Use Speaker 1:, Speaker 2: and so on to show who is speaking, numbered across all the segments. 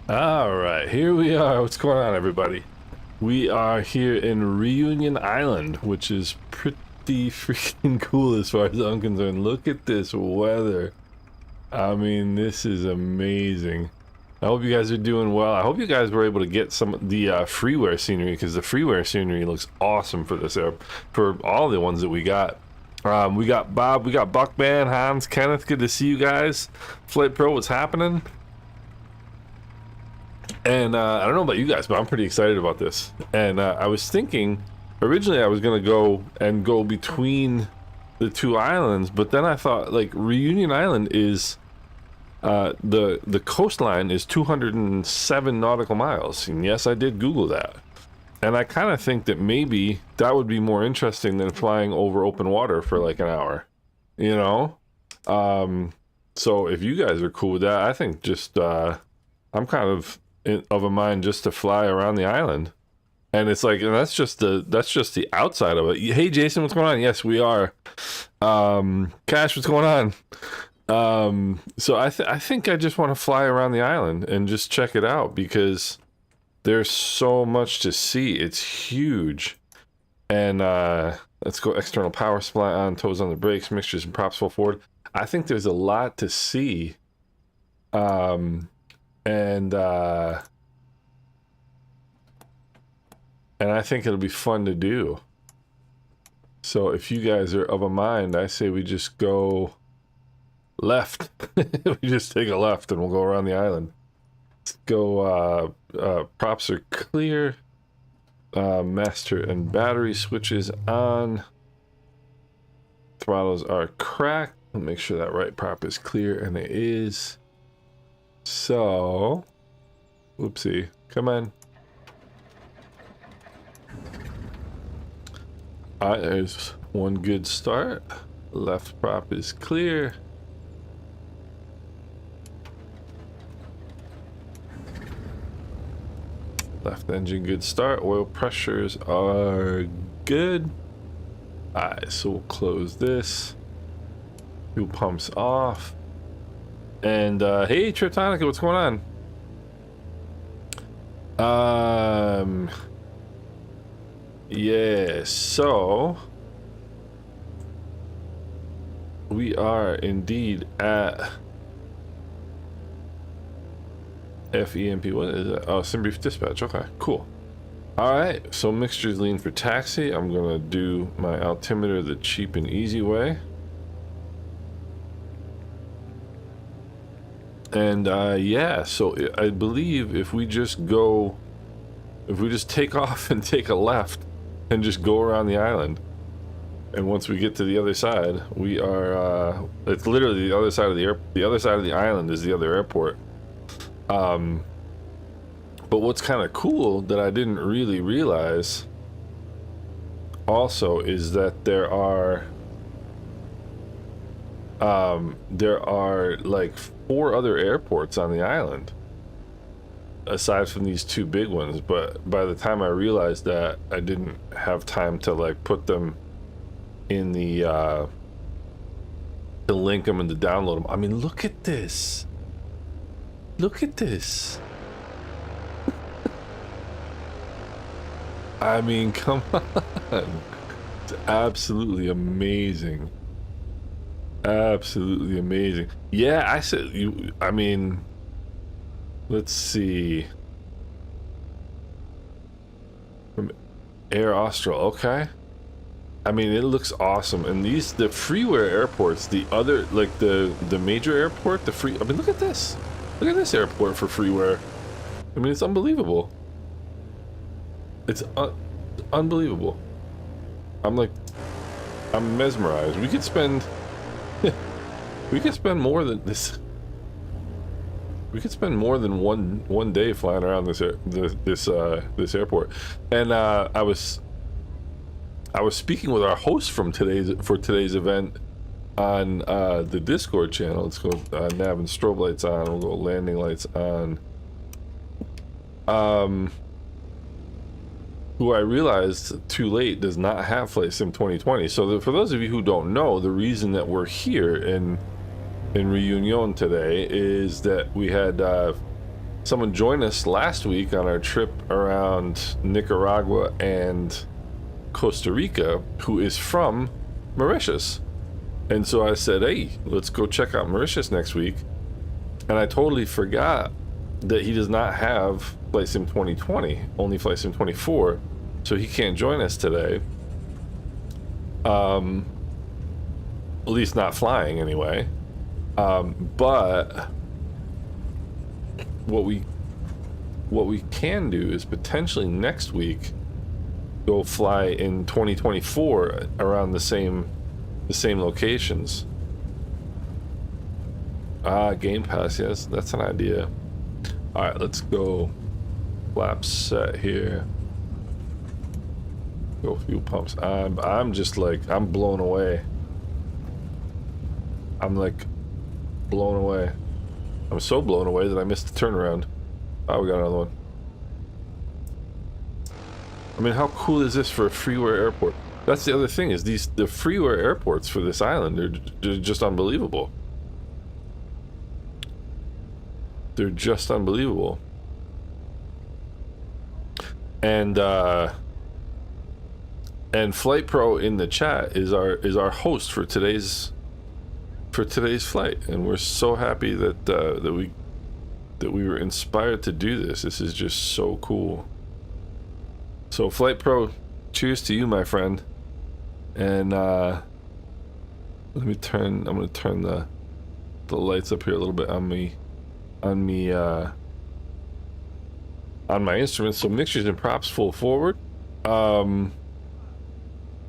Speaker 1: All right, here we are. What's going on, everybody? We are here in Reunion Island, which is pretty freaking cool as far as I'm concerned. Look at this weather. I mean, this is amazing. I hope you guys are doing well. I hope you guys were able to get some of the Freeware scenery, because the Freeware scenery looks awesome for this for all the ones that we got. We got Bob, we got Buckman, Hans, Kenneth. Good to see you guys. Flight Pro, what's happening? And I don't know about you guys, but I'm pretty excited about this. And I was thinking, originally I was gonna go between the two islands, but then I thought, like, Reunion Island is the coastline is 207 nautical miles. And yes, I did Google that. And I kind of think that maybe that would be more interesting than flying over open water for like an hour, you know? So if you guys are cool with that, I think just I'm kind of a mind just to fly around the island. And it's like, and that's just the outside of it. Hey Jason, what's going on? Yes, we are. Cash, what's going on? So I think I just want to fly around the island and just check it out, because there's so much to see. It's huge. And let's go. External power supply on, toes on the brakes, mixtures and props full forward. I think there's a lot to see. And I think it'll be fun to do. So if you guys are of a mind, I say we just go left. We just take a left and we'll go around the island. Let's go. Props are clear. Master and battery switches on. Throttles are cracked. Make sure that right prop is clear, and it is. So, whoopsie, come on. Alright, there's one good start. Left prop is clear. Left engine good start. Oil pressures are good. Alright, so we'll close this. Fuel pumps off. And hey Triptonica, what's going on? Yeah, so we are indeed at FEMP. What is it? Oh, SimBrief dispatch. Okay, cool. Alright, so mixtures lean for taxi. I'm gonna do my altimeter the cheap and easy way. And yeah, so I believe if we just take off and take a left and just go around the island, and once we get to the other side, we are it's literally the other side of the other side of the island is the other airport. But what's kind of cool that I didn't really realize also is that there are like 4 other airports on the island aside from these 2 big ones, but by the time I realized that, I didn't have time to like put them in the to link them and to download them. I mean, look at this. Look at this. I mean, come on. It's absolutely amazing. Absolutely amazing. Yeah, I said you. I mean, let's see. From Air Austral, okay. I mean, it looks awesome. And the Freeware airports, the other, like the major airport, I mean, look at this. Look at this airport for Freeware. I mean, it's unbelievable. It's unbelievable. I'm mesmerized. We could spend. We could spend more than this. We could spend more than one day flying around this airport. And I was speaking with our host for today's event on the Discord channel. Let's go nav and strobe lights on. We'll go landing lights on. Who I realized too late does not have Flight Sim 2020. So for those of you who don't know, the reason that we're here in Reunion today is that we had someone joined us last week on our trip around Nicaragua and Costa Rica who is from Mauritius. And so I said, hey, let's go check out Mauritius next week. And I totally forgot that he does not have Flight Sim 2020, only Flight Sim 24. So he can't join us today. At least not flying anyway. But what we can do is potentially next week go fly in 2024 around the same locations. Game Pass, yes, that's an idea. All right, let's go. Flap set here. Go fuel pumps. I'm just like, I'm blown away. I'm like blown away. I'm so blown away that I missed the turnaround. Oh, we got another one. I mean, how cool is this for a Freeware airport? That's the other thing, is the Freeware airports for this island, they're just unbelievable. They're just unbelievable. And Flight Pro in the chat is our host for today's flight, and we're so happy that we were inspired to do this. This is just so cool. So Flight Pro, cheers to you, my friend. And I'm gonna turn the lights up here a little bit on my instruments. So mixtures and props full forward. Yeah,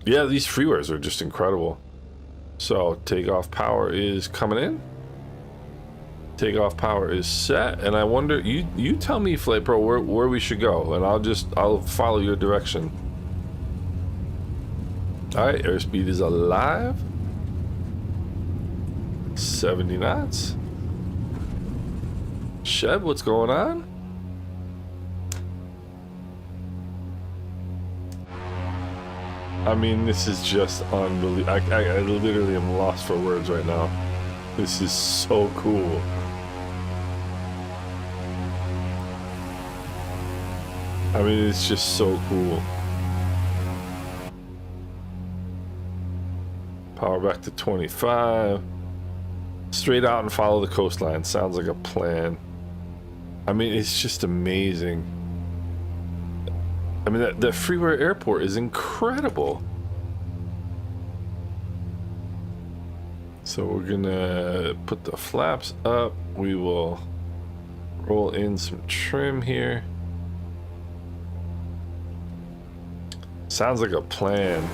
Speaker 1: these Freewares are just incredible. So takeoff power is coming in. Takeoff power is set, and I wonder, you tell me, Flight Pro, where we should go, and I'll follow your direction. All right, airspeed is alive. 70 knots. Sheb, what's going on? I mean, this is just unbelievable. I literally am lost for words right now. This is so cool. I mean, it's just so cool. Power back to 25. Straight out and follow the coastline. Sounds like a plan. I mean, it's just amazing. I mean, that Freeware airport is incredible. So we're gonna put the flaps up. We will roll in some trim here. Sounds like a plan.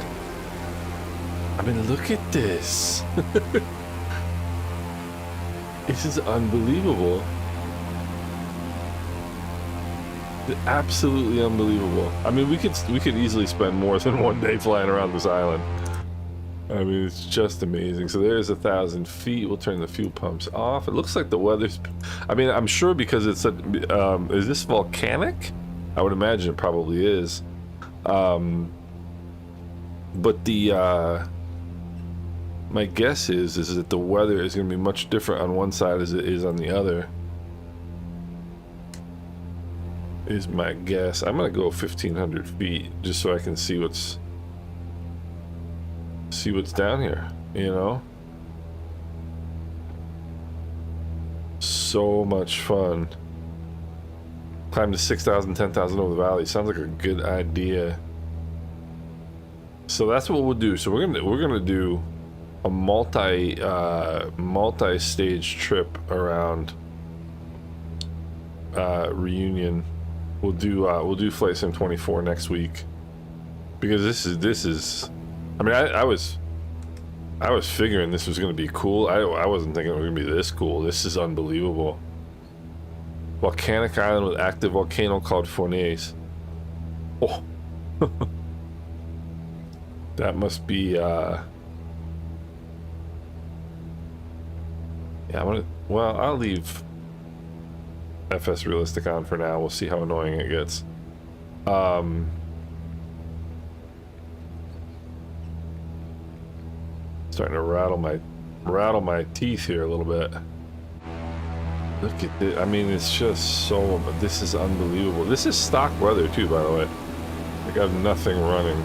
Speaker 1: I mean, look at this. This is unbelievable. Absolutely unbelievable. I mean, we could easily spend more than one day flying around this island. I mean, it's just amazing. So there's 1,000 feet. We'll turn the fuel pumps off. It looks like the weather's, I mean, I'm sure because it's a, is this volcanic? I would imagine it probably is. But the, my guess is that the weather is going to be much different on one side as it is on the other. Is my guess. I'm going to go 1,500 feet just so I can see what's down here, you know? So much fun. Climb to 6,000, 10,000 over the valley. Sounds like a good idea. So that's what we'll do. So we're gonna do a multi-stage trip around Reunion. We'll do Flight Sim 24 next week, because this is. I mean, I was figuring this was gonna be cool. I wasn't thinking it was gonna be this cool. This is unbelievable. Volcanic island with active volcano called Fornace. Oh. That must be, yeah, well, I'll leave FS Realistic on for now. We'll see how annoying it gets. Starting to rattle my teeth here a little bit. Look at this. I mean, it's just so... This is unbelievable. This is stock weather, too, by the way. I got nothing running.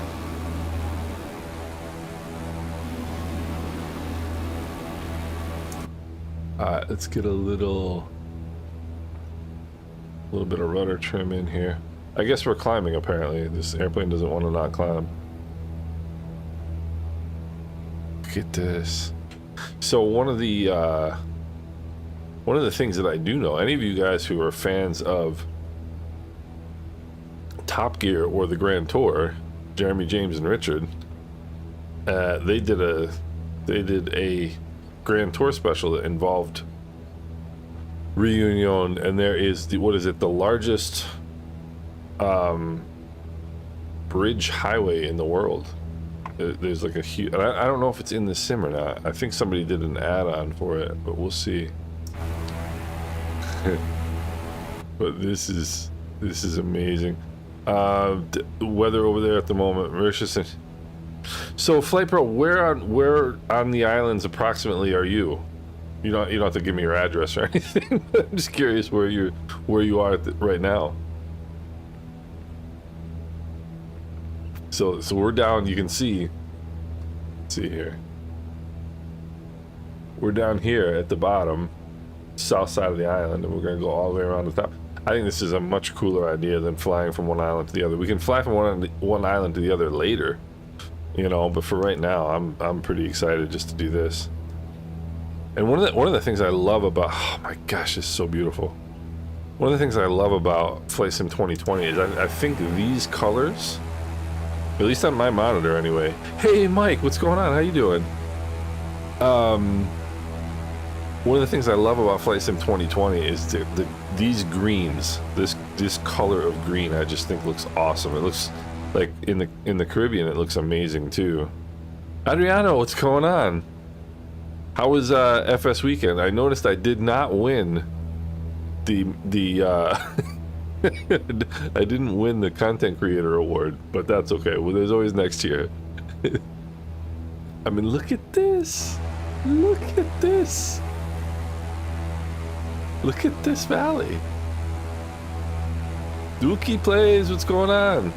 Speaker 1: Alright, let's get a little bit of rudder trim in here. I guess we're climbing, apparently. This airplane doesn't want to not climb. Look at this. So one of the things that I do know, any of you guys who are fans of Top Gear or the Grand Tour, Jeremy, James, and Richard, they did a Grand Tour special that involved Reunion, and there is the, what is it, the largest bridge highway in the world. There's like a huge, I don't know if it's in the sim or not. I think somebody did an add-on for it, but we'll see. But this is amazing. The weather over there at the moment, Mauritius. So Flight Pro, where on the islands approximately are you? You don't have to give me your address or anything. I'm just curious where you are right now. So we're down. You can see. Let's see here. We're down here at the bottom, south side of the island, and we're gonna go all the way around the top. I think this is a much cooler idea than flying from one island to the other. We can fly from one island to the other later, you know. But for right now, I'm pretty excited just to do this. And one of the things I love about, oh my gosh, it's so beautiful. One of the things I love about Flight Sim 2020 is I think these colors, at least on my monitor anyway. Hey Mike, what's going on? How you doing? One of the things I love about Flight Sim 2020 is these greens. This color of green, I just think looks awesome. It looks like in the Caribbean, it looks amazing too. Adriano, what's going on? How was FS weekend? I noticed I did not win the I didn't win the content creator award, but that's okay. Well, there's always next year. I mean, look at this. Look at this. Look at this valley. Dookie plays, what's going on?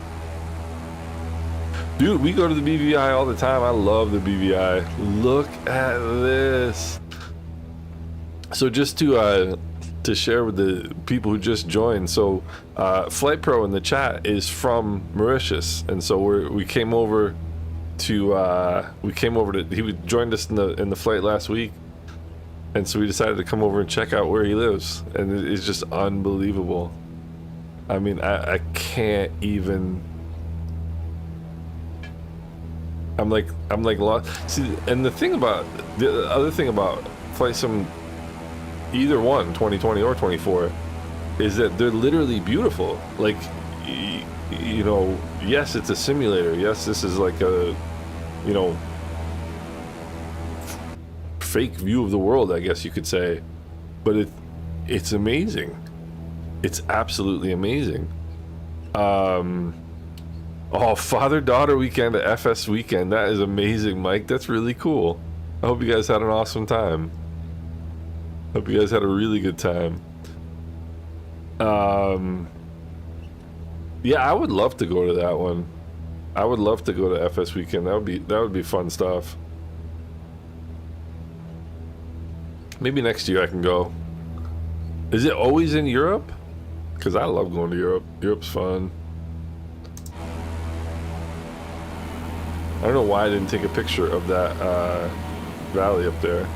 Speaker 1: Dude, we go to the BVI all the time. I love the BVI. Look at this. So just to share with the people who just joined, so Flight Pro in the chat is from Mauritius, and so we came over to he joined us in the flight last week, and so we decided to come over and check out where he lives, and it's just unbelievable. I mean, I can't even. I'm like lost. See, and the other thing about Flight Sim, either one, 2020 or 24, is that they're literally beautiful. Like, you know, yes, it's a simulator. Yes, this is like a, you know, fake view of the world, I guess you could say, but it's amazing. It's absolutely amazing. Oh, father-daughter weekend at FS weekend. That is amazing, Mike. That's really cool. I hope you guys had an awesome time. Hope you guys had a really good time. Yeah, I would love to go to that one. I would love to go to FS weekend. That would be fun stuff. Maybe next year I can go. Is it always in Europe? Because I love going to Europe. Europe's fun. I don't know why I didn't take a picture of that valley up there.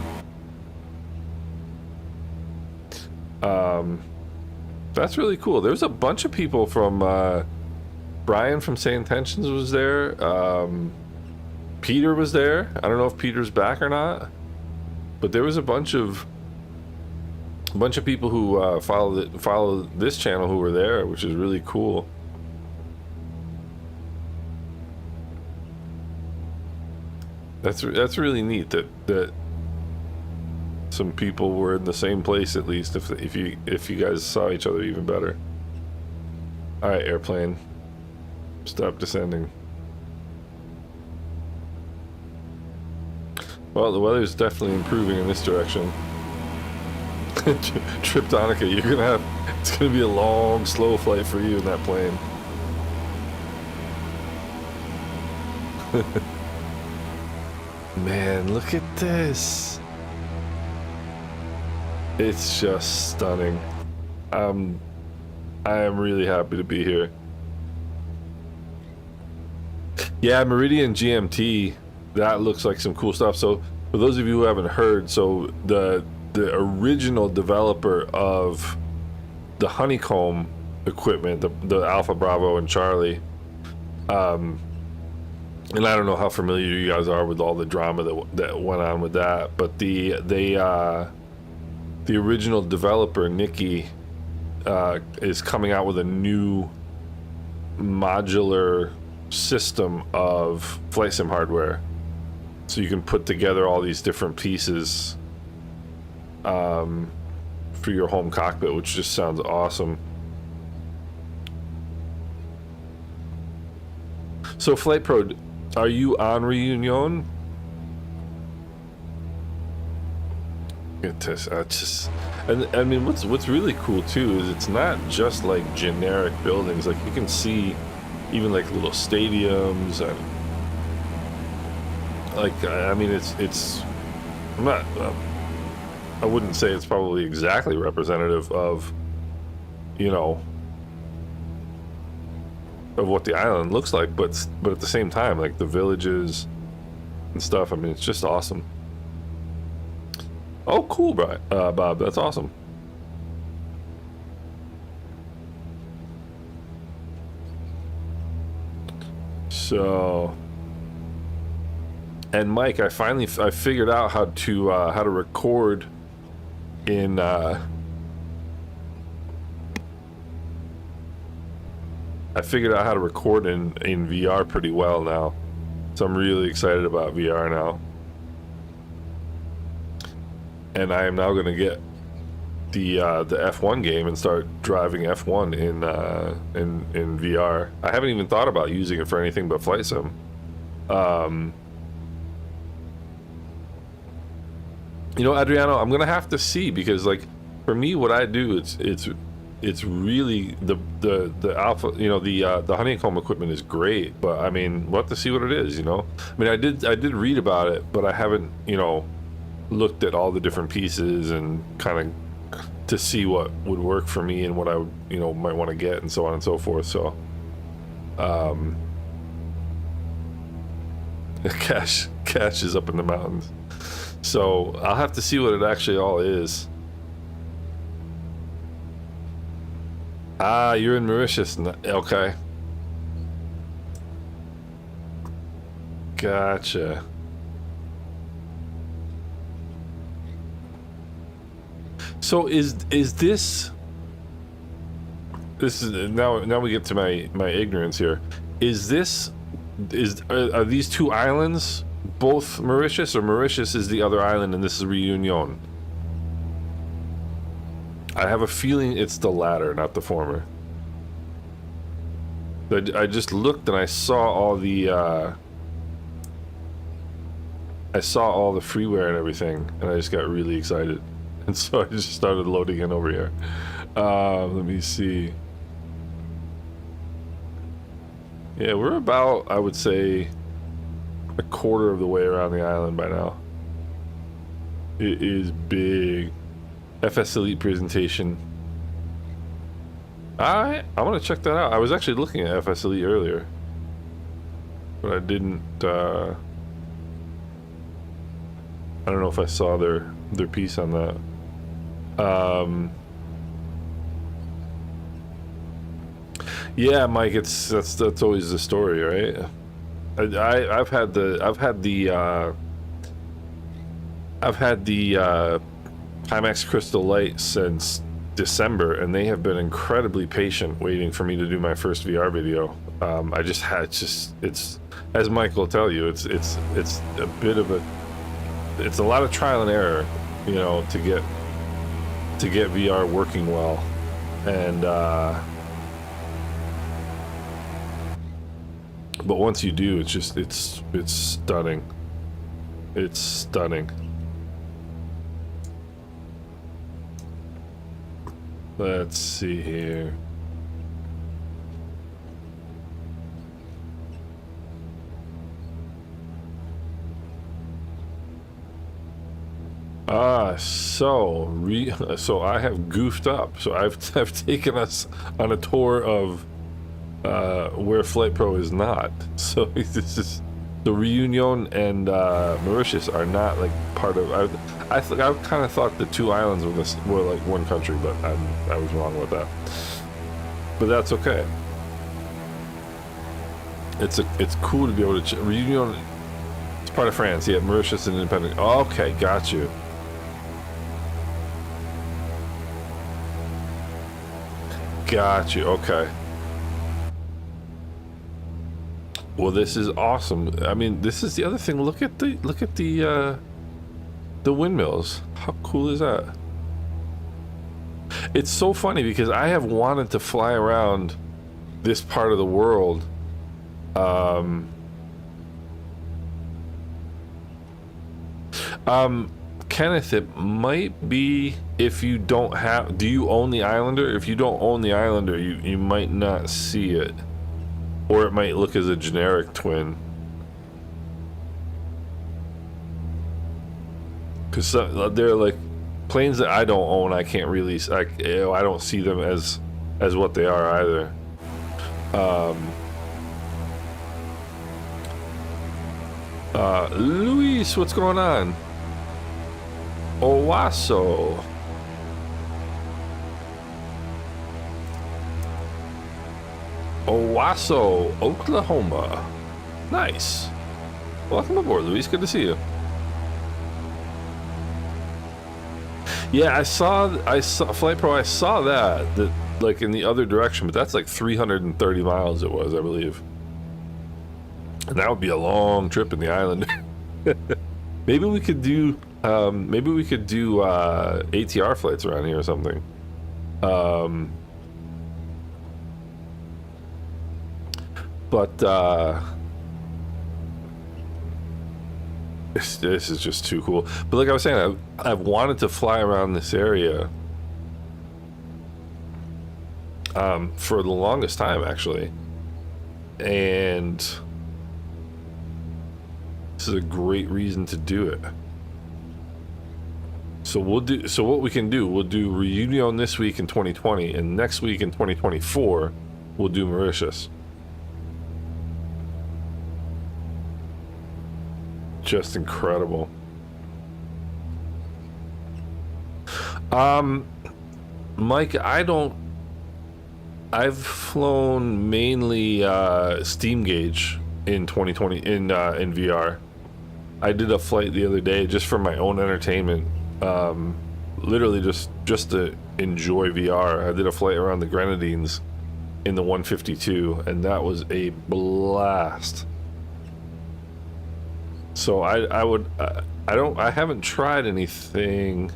Speaker 1: That's really cool. There's a bunch of people from Brian from Say Intentions was there. Peter was there. I don't know if Peter's back or not, but there was a bunch of people who follow this channel who were there, which is really cool. That's really neat that some people were in the same place, at least if you guys saw each other even better. All right, airplane, stop descending. Well, the weather's definitely improving in this direction. Triptonica, you're gonna have, it's gonna be a long, slow flight for you in that plane. Man, look at this. It's just stunning. I am really happy to be here. Yeah, Meridian GMT, that looks like some cool stuff. So for those of you who haven't heard, so the original developer of the Honeycomb equipment, the Alpha, Bravo, and Charlie, and I don't know how familiar you guys are with all the drama that went on with that, but the original developer, Nikki, is coming out with a new modular system of flight sim hardware, so you can put together all these different pieces for your home cockpit, which just sounds awesome. So Flight Pro, are you on Reunion? Get this, and I mean, what's really cool too is it's not just like generic buildings. Like you can see even like little stadiums, and like I mean, it's I'm not. I wouldn't say it's probably exactly representative of, you know, of what the island looks like, but at the same time, like the villages and stuff. I mean, it's just awesome. Oh, cool, Bob. That's awesome. So, and Mike, I figured out how to record in I figured out how to record in VR pretty well now, so I'm really excited about VR now. And I am now going to get the F1 game and start driving F1 in VR. I haven't even thought about using it for anything but flight sim. You know, Adriano, I'm gonna have to see, because like for me, what I do, it's really the Alpha, you know, the Honeycomb equipment is great, but I mean, we'll have to see what it is, you know. I mean, I did read about it, but I haven't, you know, looked at all the different pieces and kind of to see what would work for me and what I would, you know, might want to get, and so on and so forth. So cash is up in the mountains, so I'll have to see what it actually all is. Ah, you're in Mauritius. Okay, gotcha. So is this is now we get to my ignorance here. Are these two islands both Mauritius, or Mauritius is the other island and this is Reunion? I have a feeling it's the latter, not the former. I just looked and I saw all the freeware and everything, and I just got really excited. And so I just started loading in over here. Let me see. Yeah, we're about, I would say, a quarter of the way around the island by now. It is big. FS Elite presentation. I want to check that out. I was actually looking at FS Elite earlier, but I didn't. I don't know if I saw their piece on that. Yeah, Mike, that's always the story, right? I've had the Timex Crystal Light since December, and they have been incredibly patient waiting for me to do my first VR video. It's as Mike will tell you, it's a bit of it's a lot of trial and error, you know, to get VR working well, and but once you do, it's stunning. It's stunning. Let's see here. So I have goofed up. So I've taken us on a tour of where Flight Pro is not. So this is the Reunion and Mauritius are not like part of. I kind of thought the two islands were like one country, but I was wrong about that. But that's okay. It's cool to be able to Reunion. It's part of France. Yeah, Mauritius and independent. Okay, got you. Got you. Okay. Well, this is awesome. I mean, this is the other thing. Look at the windmills. How cool is that? It's so funny because I have wanted to fly around this part of the world. Kenneth, it might be if you don't have. Do you own the Islander? If you don't own the Islander, you might not see it. Or it might look as a generic twin. Because they're like planes that I don't own. I can't really. I don't see them as what they are either. Luis, what's going on? Owasso. Owasso, Oklahoma. Nice. Welcome aboard, Luis. Good to see you. Yeah, I saw Flight Pro. I saw that like in the other direction, but that's like 330 miles it was, I believe. And that would be a long trip in the island. Maybe we could do ATR flights around here or something. But this is just too cool. But like I was saying, I've wanted to fly around this area for the longest time, actually, and this is a great reason to do it. So what we can do, we'll do Reunion this week in 2020, and next week in 2024 we'll do Mauritius. Just incredible. Mike, I've flown mainly steam gauge in 2020 in VR. I did a flight the other day just for my own entertainment, literally just to enjoy VR. I did a flight around the Grenadines in the 152, and that was a blast. So I haven't tried anything.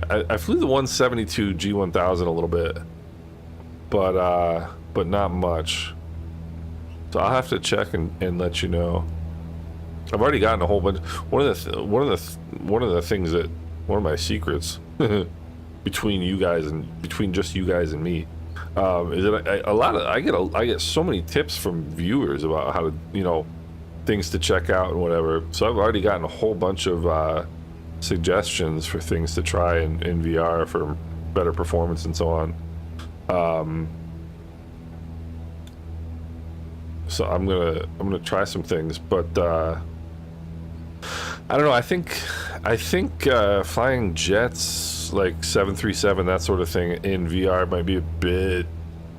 Speaker 1: I flew the 172 G1000 a little bit, but not much. So I'll have to check and let you know. I've already gotten a whole bunch. One of the things that one of my secrets between you guys and between just you guys and me is that I get so many tips from viewers about how to things to check out and whatever. So I've already gotten a whole bunch of suggestions for things to try in VR for better performance and so on. So I'm gonna try some things, but I don't know. I think flying jets like 737, that sort of thing in VR might be a bit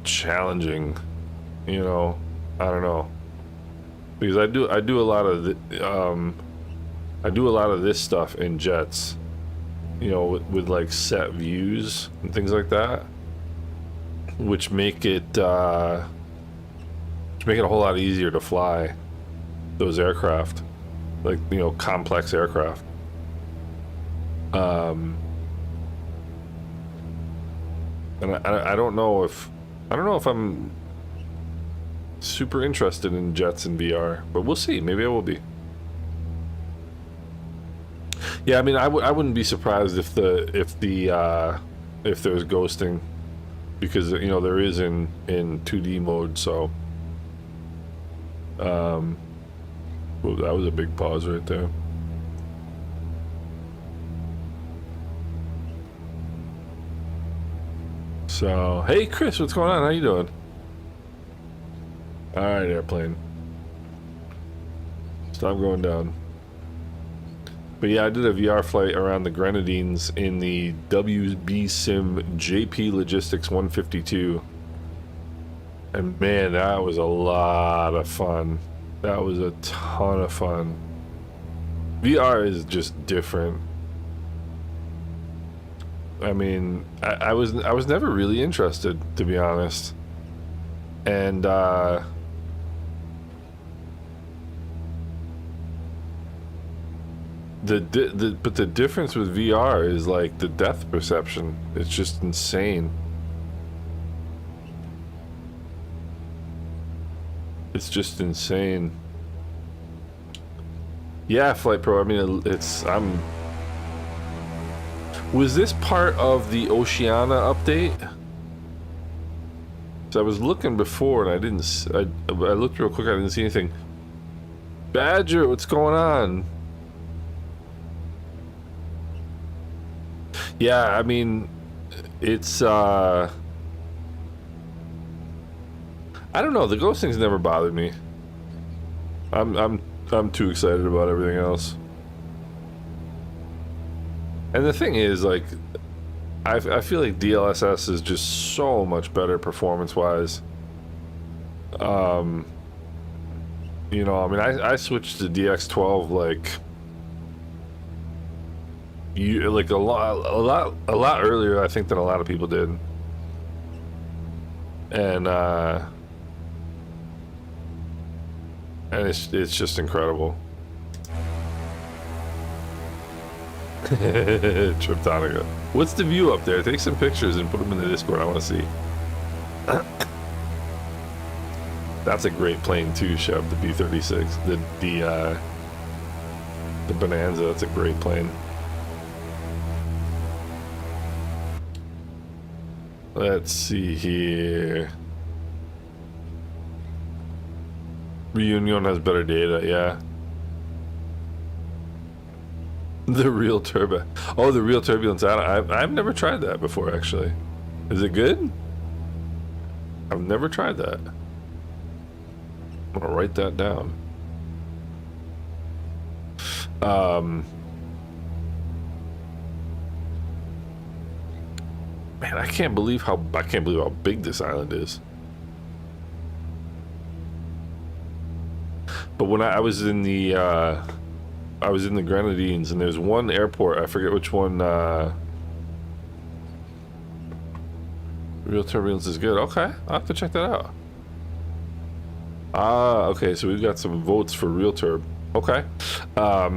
Speaker 1: challenging. I don't know. Because I do a lot of this stuff in jets, with like set views and things like that, which make it a whole lot easier to fly those aircraft, like complex aircraft. And I don't know if I'm super interested in jets in VR, but we'll see. Maybe I will be. Yeah, I mean, I wouldn't be surprised if the if there's ghosting, because you know there is in 2D mode. So well, that was a big pause right there. So hey Chris, what's going on? How you doing? All right, airplane, stop going down. But yeah, I did a VR flight around the Grenadines in the WB Sim JP Logistics 152. And man, that was a lot of fun. That was a ton of fun. VR is just different. I mean, I was never really interested, to be honest. And but the difference with VR is like the depth perception. It's just insane. It's just insane. Yeah, Flight Pro. I mean, was this part of the Oceania update? So I was looking before and I didn't. I looked real quick. I didn't see anything. Badger, what's going on? Yeah, I mean, it's I don't know. The ghost thing's never bothered me. I'm too excited about everything else. And the thing is, like, I feel like DLSS is just so much better performance-wise. You know, I mean, I switched to DX12 like a lot earlier, I think, than a lot of people did. And it's just incredible. Triptonica. What's the view up there? Take some pictures and put them in the Discord. I want to see. That's a great plane too, Shep. The B-36. The Bonanza. That's a great plane. Let's see here. Reunion has better data, yeah. The real turbo. Oh, the real turbulence. I've never tried that before, actually. Is it good? I've never tried that. I'm gonna write that down. Man, I can't believe how big this island is. But when I was in the Grenadines, and there's one airport, I forget which one. Real turbulence is good. Okay, I'll have to check that out. Ah, okay, so we've got some votes for real turb. Okay. But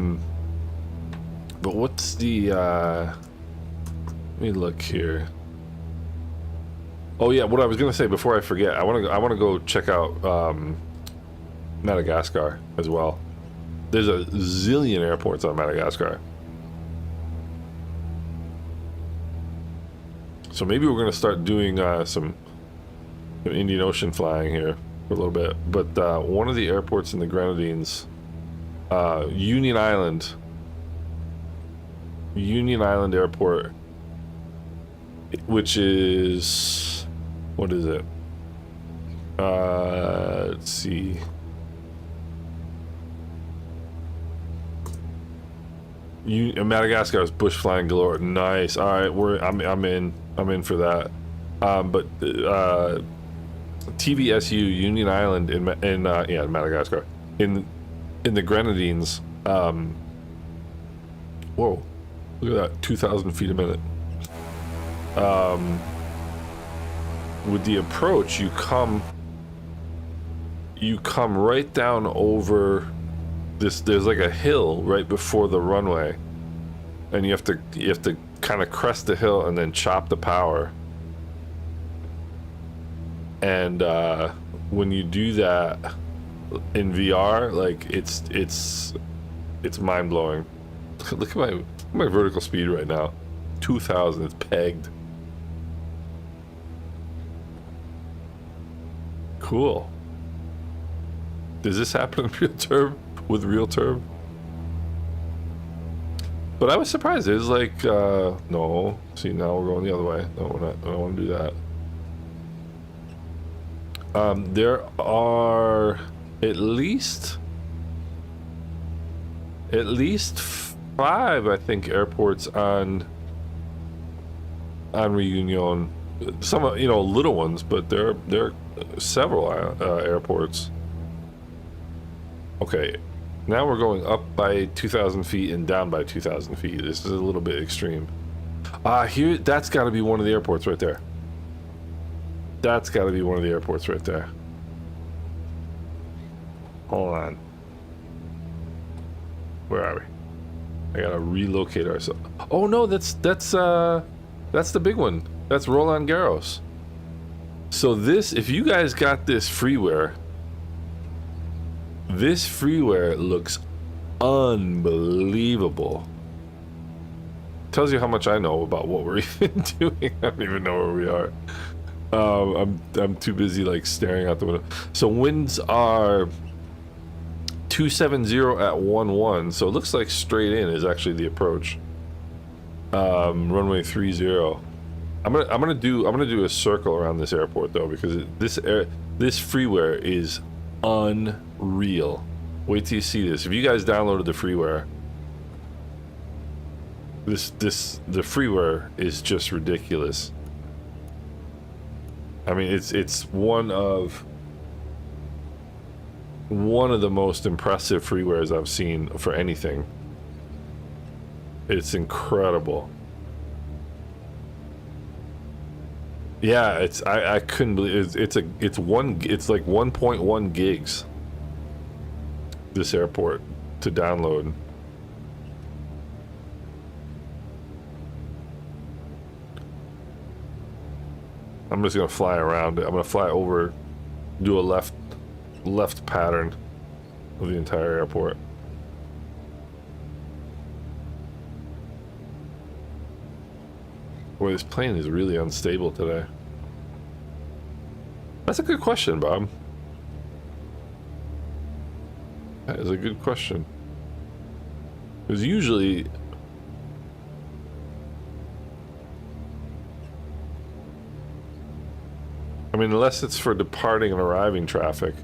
Speaker 1: what's the let me look here. Oh yeah, what I was gonna say before I forget, I wanna go check out Madagascar as well. There's a zillion airports on Madagascar. So maybe we're gonna start doing some Indian Ocean flying here for a little bit. But one of the airports in the Grenadines, Union Island Airport, which is, what is it? Let's see. Madagascar is bush flying galore. Nice. All right, I'm in for that. But TVSU Union Island in Madagascar, in the Grenadines. Whoa, look at that, 2,000 feet a minute. With the approach, you come right down over this. There's like a hill right before the runway, and you have to kind of crest the hill and then chop the power. And when you do that in VR, like it's mind blowing. Look at my vertical speed right now, 2,000. It's pegged. Cool. Does this happen in real term with real term? But I was surprised. It was like, no. See, now we're going the other way. No, we're not. I don't want to do that. There are at least 5, I think, airports on Reunion. Some, you know, little ones, but there are several airports. Okay, now we're going up by 2,000 feet and down by 2,000 feet. This is a little bit extreme. Here, that's got to be one of the airports right there. That's got to be one of the airports right there. Hold on. Where are we? I gotta relocate ourselves. Oh no, that's the big one. That's Roland Garros. So this, if you guys got this freeware looks unbelievable. Tells you how much I know about what we're even doing. I don't even know where we are. I'm too busy like staring out the window. So winds are 270 at 11, so it looks like straight in is actually the approach. Runway 30. I'm gonna do a circle around this airport though, because this freeware is unreal. Wait till you see this. If you guys downloaded the freeware, the freeware is just ridiculous. I mean, it's one of the most impressive freewares I've seen for anything. It's incredible. Yeah, I couldn't believe it's like 1.1 gigs. This airport to download. I'm just gonna fly around it. I'm gonna fly over, do a left pattern of the entire airport. Boy, this plane is really unstable today. That's a good question, Bob. That is a good question. Because usually, I mean, unless it's for departing and arriving traffic,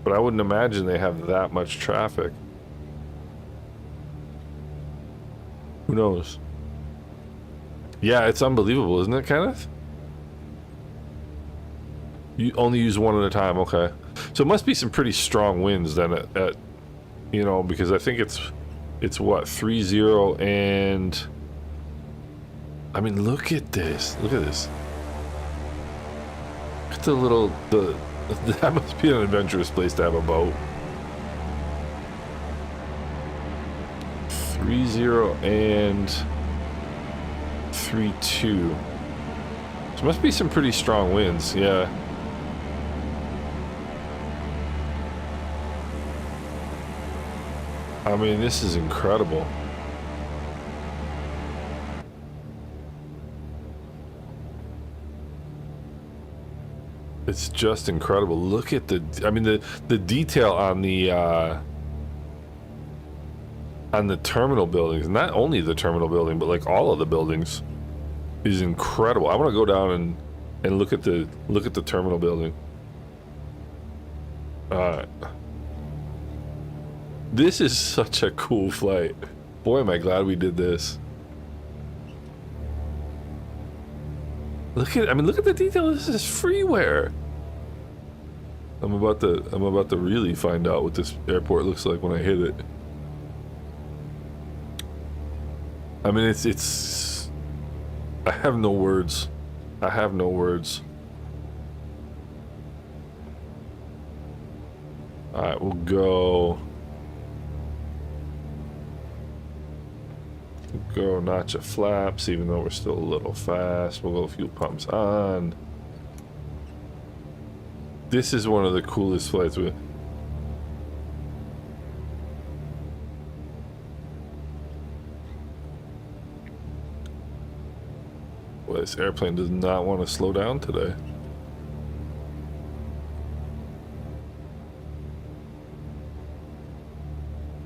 Speaker 1: but I wouldn't imagine they have that much traffic. Who knows? Yeah, it's unbelievable, isn't it, Kenneth? You only use one at a time, okay. So it must be some pretty strong winds then at you know, because I think it's what, 30 and... I mean, look at this. Look at this. Look at the little... that must be an adventurous place to have a boat. 30 and 32. So it must be some pretty strong winds, yeah. I mean, this is incredible. It's just incredible. Look at the, I mean, the detail on the terminal buildings. Not only the terminal building, but like all of the buildings is incredible. I want to go down and look at the terminal building. This is such a cool flight. Boy, am I glad we did this. Look at the detail. This is freeware. I'm about to really find out what this airport looks like when I hit it. I mean, it's I have no words. I have no words. All right, we'll go notch of flaps, even though we're still a little fast. We'll go fuel pumps on. This is one of the coolest flights with. Well, this airplane does not want to slow down today.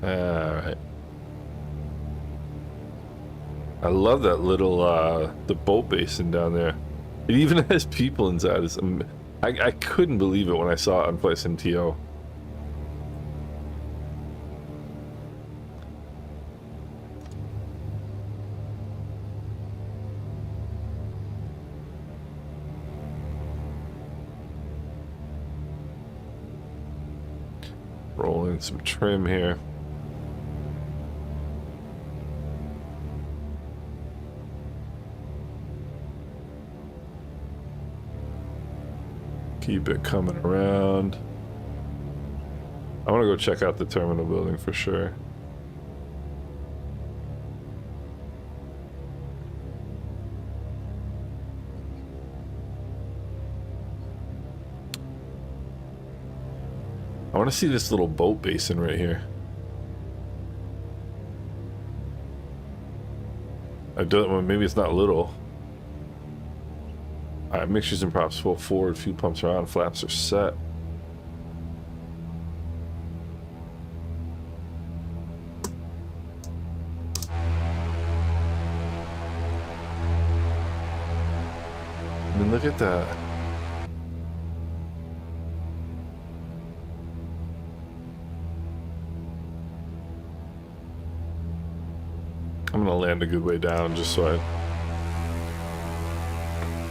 Speaker 1: Alright. I love that little, the boat basin down there. It even has people inside. I couldn't believe it when I saw it on FlightSimTO. Roll in some trim here. Keep it coming around. I want to go check out the terminal building for sure. I want to see this little boat basin right here. I don't. Well, maybe it's not little. Alright, mixtures and props full forward, fuel pumps are on, flaps are set. I mean, look at that. I'm gonna land a good way down just so I...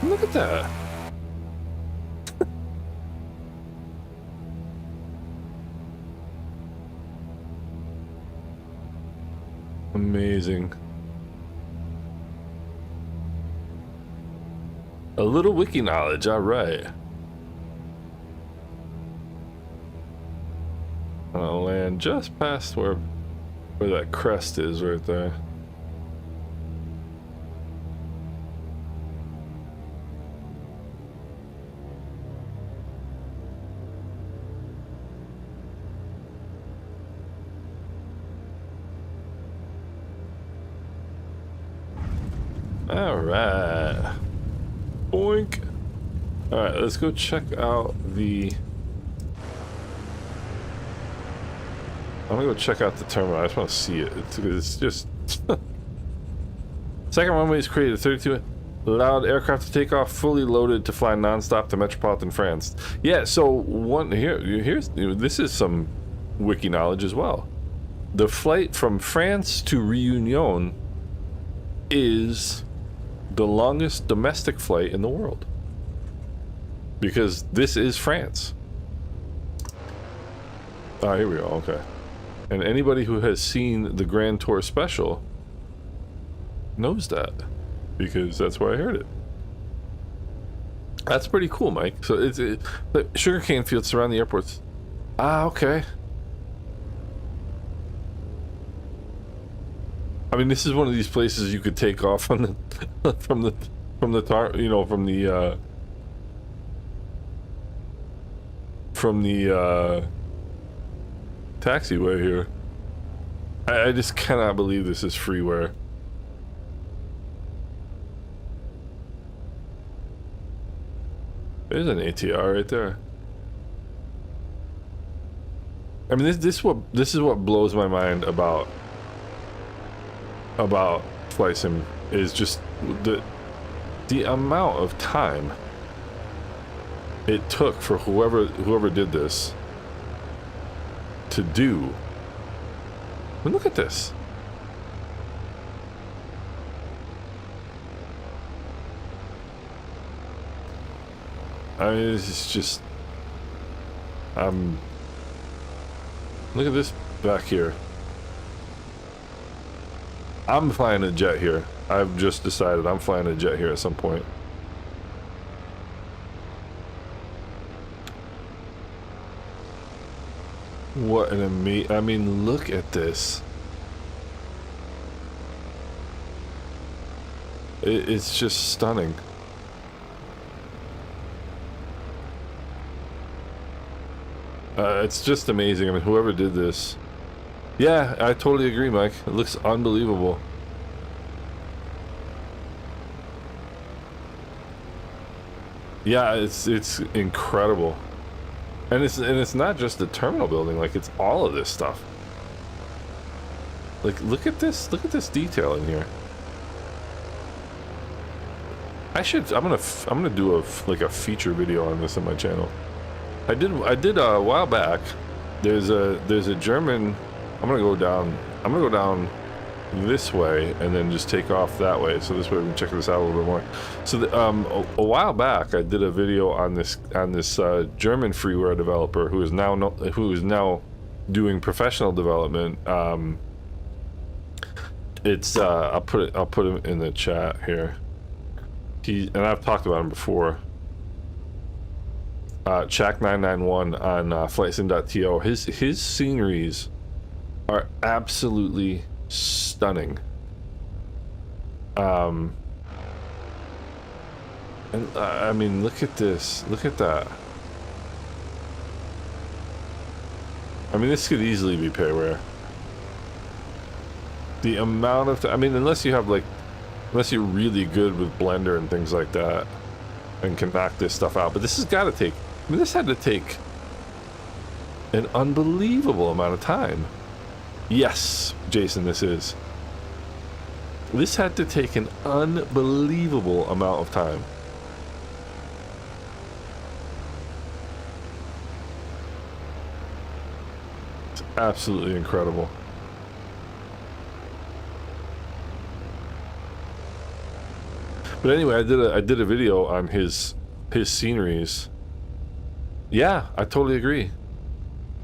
Speaker 1: Look at that. Amazing. A little wiki knowledge, all right. I'll land just past where that crest is right there. All right. Boink. All right, let's go check out the... I'm gonna go check out the terminal. I just want to see it. It's just... Second runway is created. 32 allowed aircraft to take off fully loaded to fly non-stop to metropolitan France. Yeah, so here's this is some wiki knowledge as well. The flight from France to Réunion is the longest domestic flight in the world, because this is France. Ah, here we go. Okay. And anybody who has seen the Grand Tour special knows that, because that's where I heard it. That's pretty cool, Mike. So it's the sugarcane fields surround the airports. Ah, okay. I mean, this is one of these places you could take off on the from the taxiway here. I just cannot believe this is Freeware. There's an ATR right there. I mean, this is what blows my mind about flight sim, is just the amount of time it took for whoever did this to do. I mean, look at this. I mean, it's just look at this back here. I'm flying a jet here. I've just decided I'm flying a jet here at some point. What an amazing... I mean, look at this. It's just stunning. It's just amazing. I mean, whoever did this... Yeah, I totally agree, Mike. It looks unbelievable. Yeah, it's incredible. And it's not just the terminal building, like, it's all of this stuff. Like, look at this detail in here. I'm gonna do a feature video on this on my channel. I did a while back. There's a German. I'm gonna go down this way and then just take off that way. So this way we can check this out a little bit more. So a while back I did a video on this German freeware developer who is now doing professional development. It's I'll put him in the chat here. And I've talked about him before. Chak991 on FlightSim.to. His sceneries are absolutely stunning. And I mean, look at this. Look at that. I mean, this could easily be payware. The amount of, I mean, unless you're really good with Blender and things like that, and can knock this stuff out. But this has got to take, I mean, this had to take an unbelievable amount of time. Yes, Jason, this had to take an unbelievable amount of time. It's absolutely incredible. But anyway, I did a video on his sceneries. Yeah, I totally agree.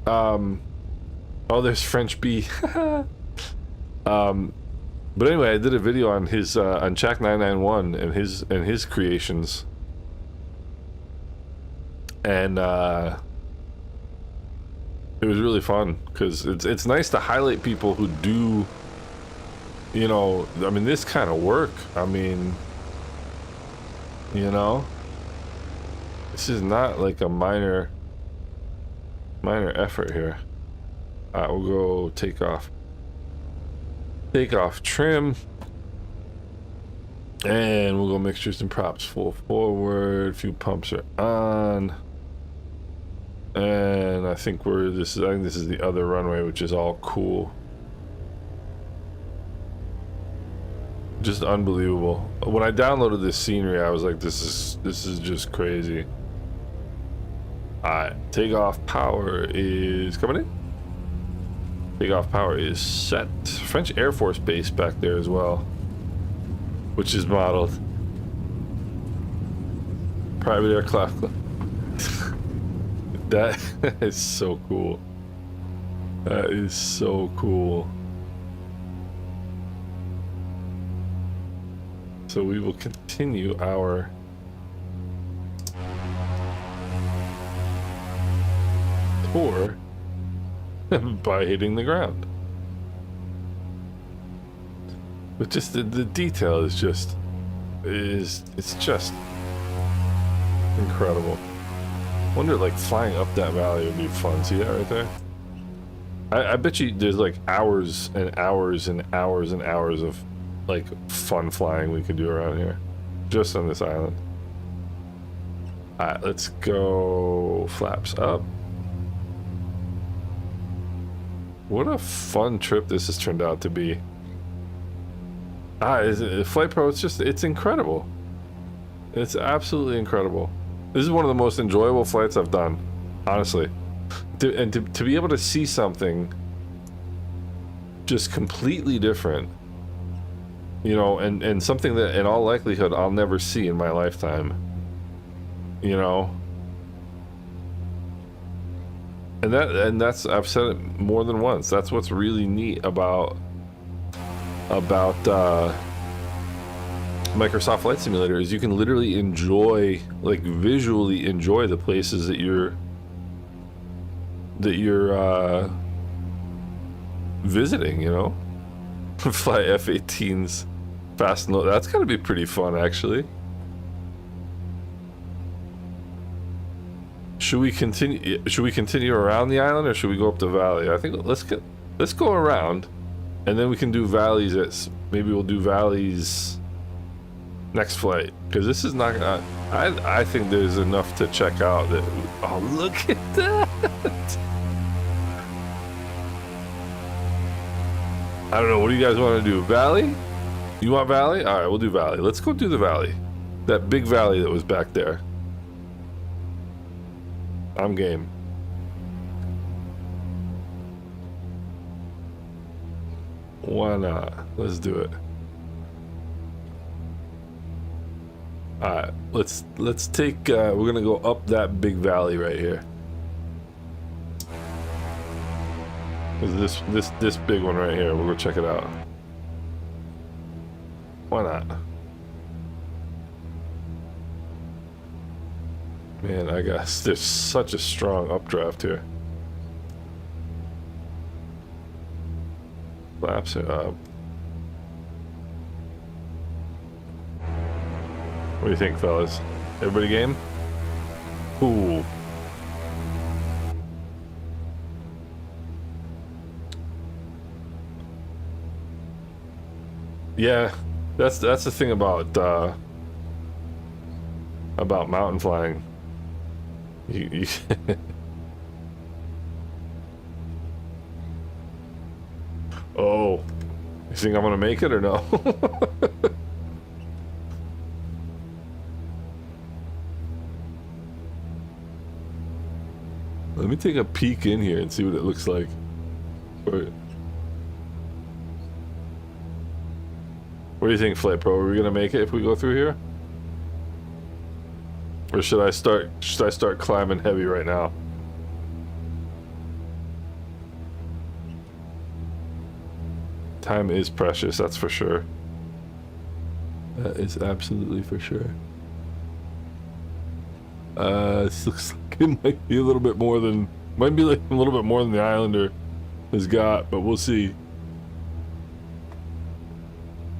Speaker 1: Oh, there's French B. But anyway, I did a video on his on Chak991 and his creations. And it was really fun because it's nice to highlight people who do, you know, I mean, this kind of work. I mean, you know, this is not like a minor effort here. We'll go takeoff trim, and we'll go mixtures and props full forward. Few pumps are on, and I think this is the other runway, which is all cool. Just unbelievable. When I downloaded this scenery, I was like, this is just crazy. Alright, takeoff power is coming in. Takeoff power is set. French Air Force Base back there as well, which is modeled. Private aircraft. That is so cool. That is so cool. So we will continue our tour by hitting the ground. But just the detail is just it's just incredible. Wonder, like, flying up that valley would be fun. See that right there? I bet you there's like hours and hours and hours and hours of like fun flying we could do around here, just on this island. Alright, let's go flaps up. What a fun trip this has turned out to be. Flight Pro, it's incredible. It's absolutely incredible. This is one of the most enjoyable flights I've done, honestly. To be able to see something just completely different, you know, and something that in all likelihood I'll never see in my lifetime, you know. And that's, I've said it more than once, that's what's really neat about Microsoft Flight Simulator, is you can literally enjoy, like visually enjoy the places that you're visiting, you know. Fly F-18s fast and low. That's gotta be pretty fun, actually. Should we continue around the island, or should we go up the valley? I think let's go around, and then we can do valleys. Maybe we'll do valleys next flight, because this is not gonna, I think there's enough to check out. That, oh, look at that. I don't know. What do you guys want to do? Valley? You want valley? All right, we'll do valley. Let's go do the valley. That big valley that was back there. I'm game. Why not? Let's do it. All right, let's take. We're gonna go up that big valley right here. This big one right here. We'll go check it out. Why not? Man, I guess there's such a strong updraft here. Flaps are up. What do you think, fellas? Everybody game? Ooh. Yeah, that's the thing about mountain flying. You Oh, you think I'm gonna make it or no? Let me take a peek in here and see what it looks like. What do you think, Flight Pro? Are we gonna make it if we go through here? Or should I start climbing heavy right now? Time is precious, that's for sure. That is absolutely for sure. This looks like it might be a little bit more than, might be like a little bit more than the Islander has got, but we'll see.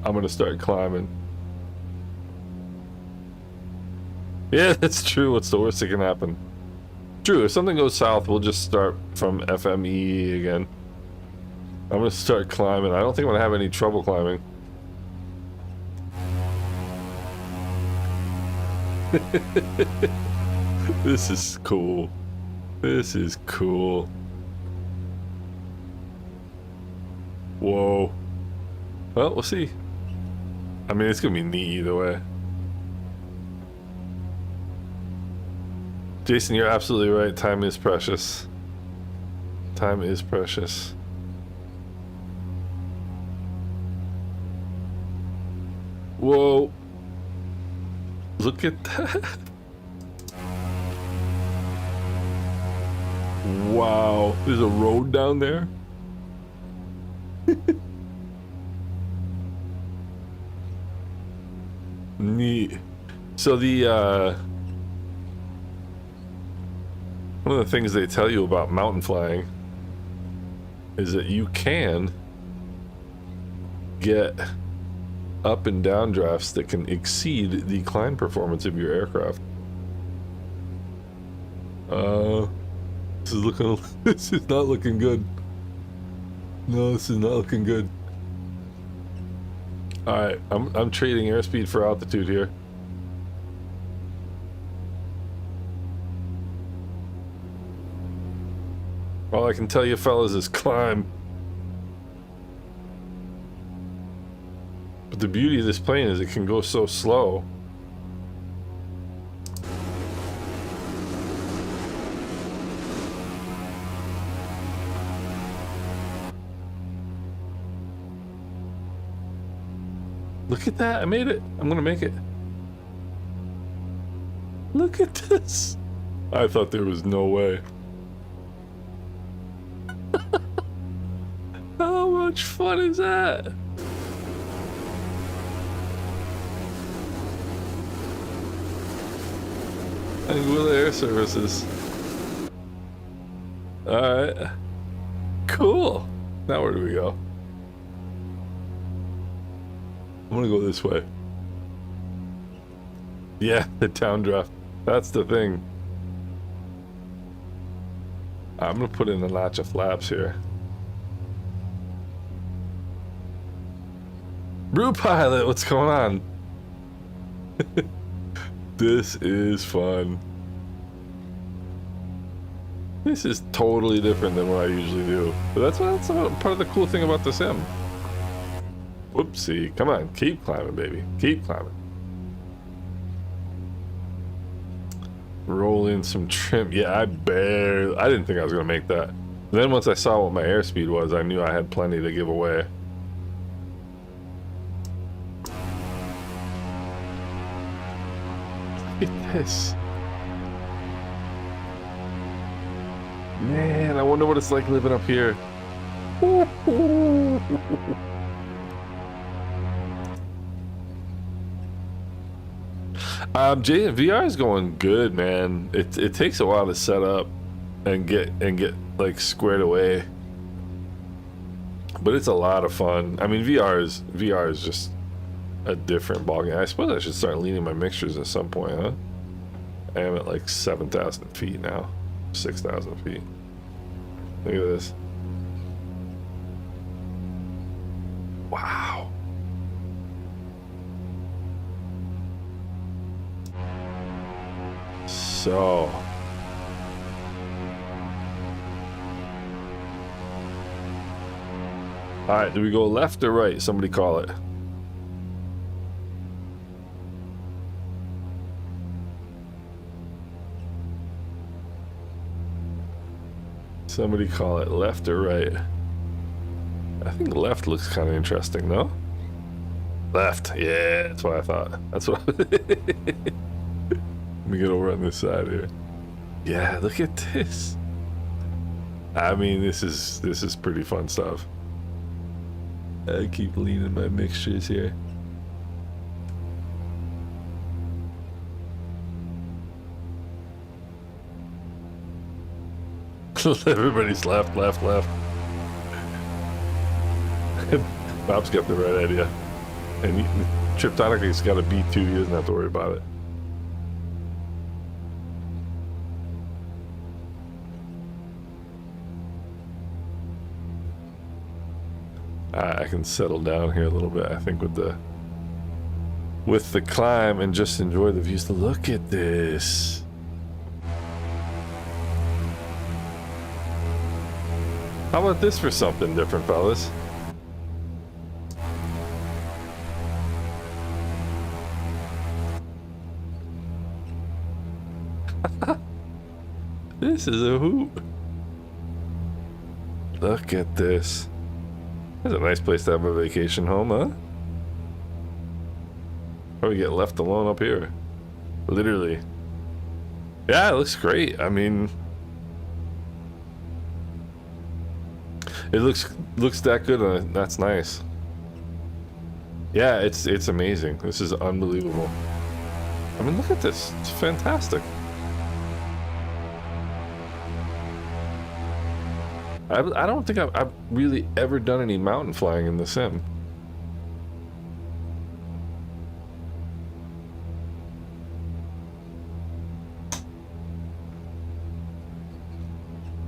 Speaker 1: I'm gonna start climbing. Yeah, that's true. What's the worst that can happen? True, if something goes south, we'll just start from FMEE again. I'm gonna start climbing. I don't think I'm gonna have any trouble climbing. This is cool. This is cool. Whoa. Well, we'll see. I mean, it's gonna be neat either way. Jason, you're absolutely right. Time is precious. Time is precious. Whoa. Look at that. Wow. There's a road down there. Neat. So the one of the things they tell you about mountain flying is that you can get up and down drafts that can exceed the climb performance of your aircraft. This is looking. This is not looking good. No, this is not looking good. All right, I'm trading airspeed for altitude here. All I can tell you, fellas, is climb. But the beauty of this plane is it can go so slow. Look at that, I made it. I'm gonna make it. Look at this. I thought there was no way. How much fun is that? Anguilla Air Services. Alright. Cool. Now where do we go? I'm gonna go this way. Yeah, the town draft. That's the thing. I'm gonna put in a notch of flaps here. Brew Pilot, what's going on? This is fun. This is totally different than what I usually do. But that's part of the cool thing about the sim. Whoopsie. Come on, keep climbing, baby. Keep climbing. Roll in some trim. Yeah, I didn't think I was gonna make that. Then once I saw what my airspeed was, I knew I had plenty to give away. Look at this. Man, I wonder what it's like living up here. VR is going good, man. It takes a while to set up and get like squared away, but it's a lot of fun. I mean, VR is just a different ballgame. I suppose I should start leaning my mixtures at some point, huh? I am at like 7,000 feet now, 6,000 feet. Look at this. Wow. So, all right, do we go left or right? Somebody call it. Somebody call it left or right. I think left looks kind of interesting, no? Left, yeah, that's what I thought. That's what Let me get over on this side here. Yeah, look at this. I mean, this is pretty fun stuff. I keep leaning my mixtures here. Everybody's left. Bob's got the right idea. And Triptonic's got a B2, he doesn't have to worry about it. I can settle down here a little bit, I think, with the climb and just enjoy the views. Look at this. How about this for something different, fellas? This is a hoot. Look at this. That's a nice place to have a vacation home, huh? Probably get left alone up here. Literally. Yeah, it looks great. I mean, it looks that good, and that's nice. Yeah, it's amazing. This is unbelievable. I mean, look at this. It's fantastic. I don't think I've really ever done any mountain flying in the sim.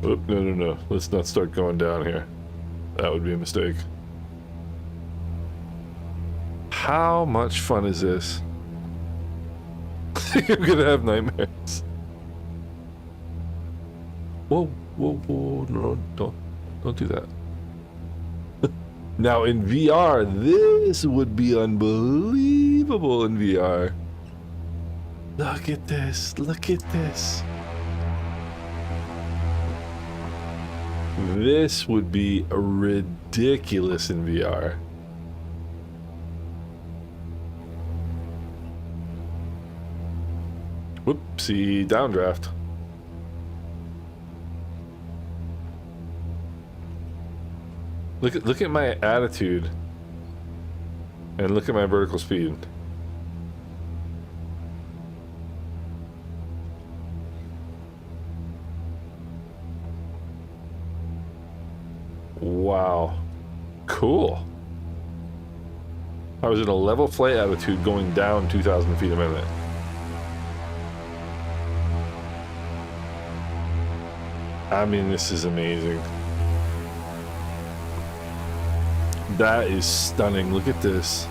Speaker 1: Oop, no. Let's not start going down here. That would be a mistake. How much fun is this? I'm gonna have nightmares. Whoa, no, don't do that. Now in VR, this would be unbelievable in VR. Look at this, This would be ridiculous in VR. Whoopsie, downdraft. Look at my attitude and look at my vertical speed. Wow. Cool. I was in a level flight attitude going down 2,000 feet a minute. I mean, this is amazing. That is stunning. Look at this.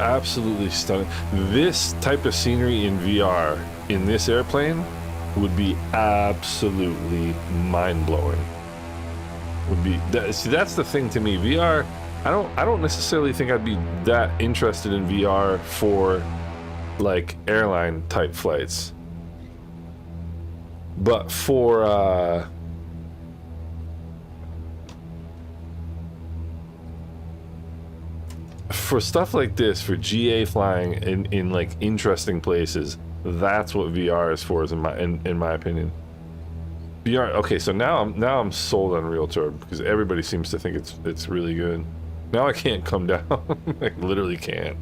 Speaker 1: Absolutely stunning. This type of scenery in VR in this airplane would be absolutely mind-blowing. would be that, see, that's the thing to me. VR, I don't necessarily think I'd be that interested in VR for like airline type flights, but for stuff like this, for GA flying in like interesting places, that's what VR is for, is in my opinion. VR. Okay, so now I'm sold on Real Tour because everybody seems to think it's really good. Now I can't come down. I literally can't.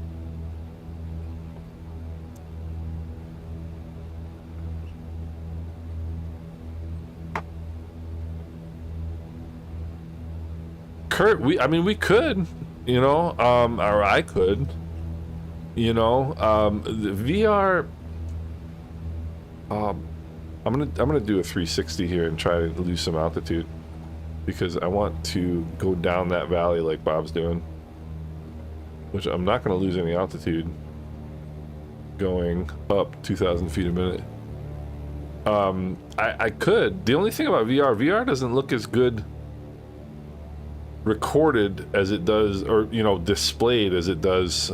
Speaker 1: Kurt, I mean, we could, you know, or I could, you know, the VR. I'm gonna do a 360 here and try to lose some altitude because I want to go down that valley like Bob's doing, which I'm not gonna lose any altitude going up 2,000 feet a minute. I could. The only thing about VR doesn't look as good recorded as it does, or you know, displayed as it does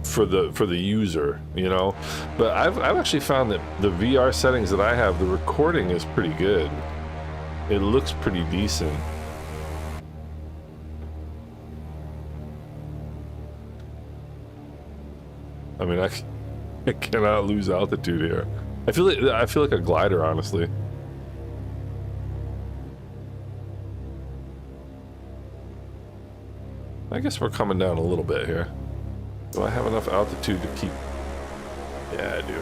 Speaker 1: for the user, you know. But I've actually found that the VR settings that I have, the recording is pretty good. It looks pretty decent. I mean, I cannot lose altitude here. I feel like a glider, honestly. I guess we're coming down a little bit here. Do I have enough altitude to keep? Yeah, I do.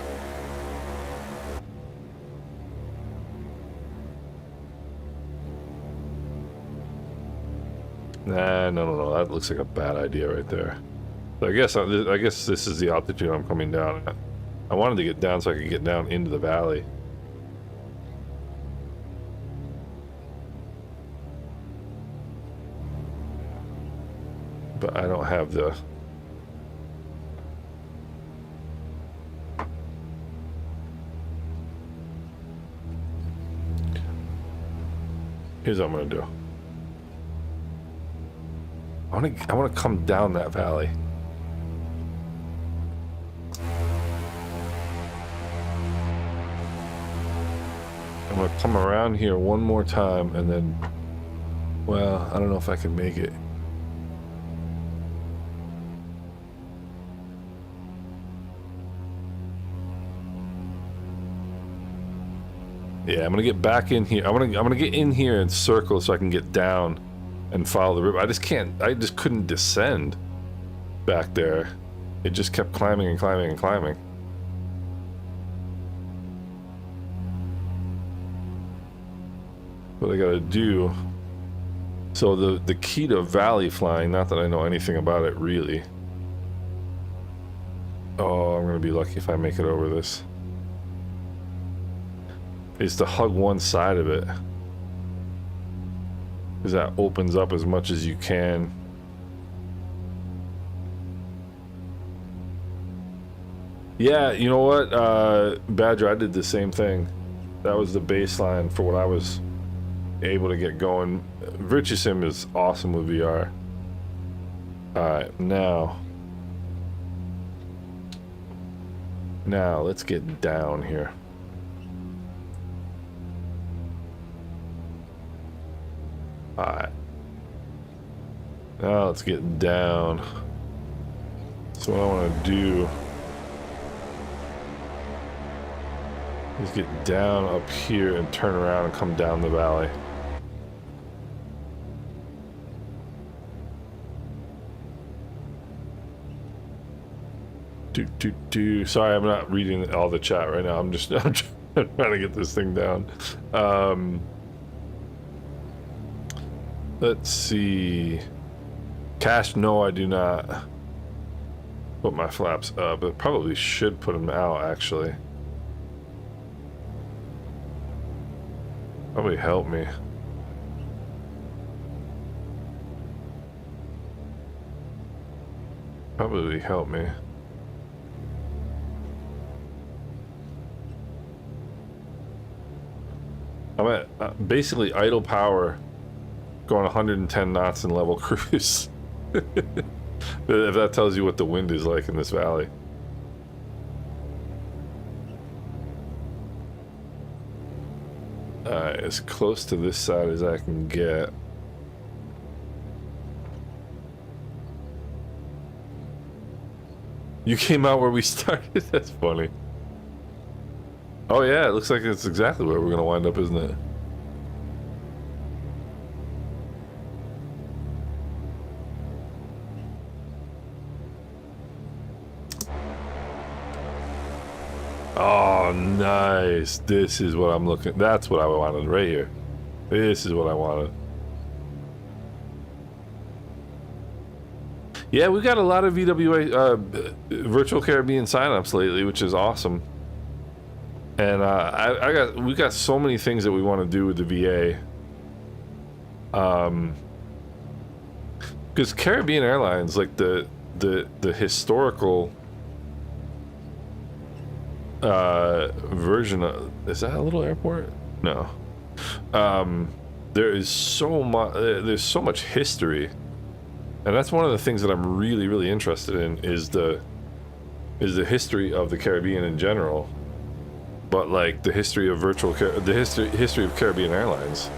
Speaker 1: Nah, no. That looks like a bad idea right there. So I guess this is the altitude I'm coming down at. I wanted to get down so I could get down into the valley. But I don't have the... Here's what I'm gonna do. I wanna come down that valley. I'm gonna come around here one more time and then, well, I don't know if I can make it. Yeah, I'm gonna get back in here. I'm gonna get in here and circle so I can get down and follow the river. I just couldn't descend back there. It just kept climbing and climbing and climbing. What I gotta do. So the key to valley flying, not that I know anything about it really. Oh, I'm gonna be lucky if I make it over this. Is to hug one side of it, because that opens up as much as you can. Yeah, you know what, Badger, I did the same thing. That was the baseline for what I was able to get going. VirtuSim is awesome with VR. Alright, now let's get down here. Alright. Now let's get down. So what I want to do is get down up here and turn around and come down the valley. Sorry, I'm not reading all the chat right now. I'm trying to get this thing down. Let's see. Cash, no, I do not put my flaps up. It probably should put them out, actually. Probably help me. Probably help me. I'm at basically idle power, going 110 knots in level cruise. If that tells you what the wind is like in this valley. As close to this side as I can get. You came out where we started? That's funny. Oh yeah, it looks like it's exactly where we're gonna wind up, isn't it? Oh, nice. This is what I'm looking. That's what I wanted right here. This is what I wanted. Yeah, we got a lot of VWA Virtual Caribbean signups lately, which is awesome. And we got so many things that we want to do with the VA. Because Caribbean Airlines, like the historical version of, is that a little airport? No. There is so much. There's so much history, and that's one of the things that I'm really interested in is the history of the Caribbean in general, but like the history of the history of Caribbean Airlines.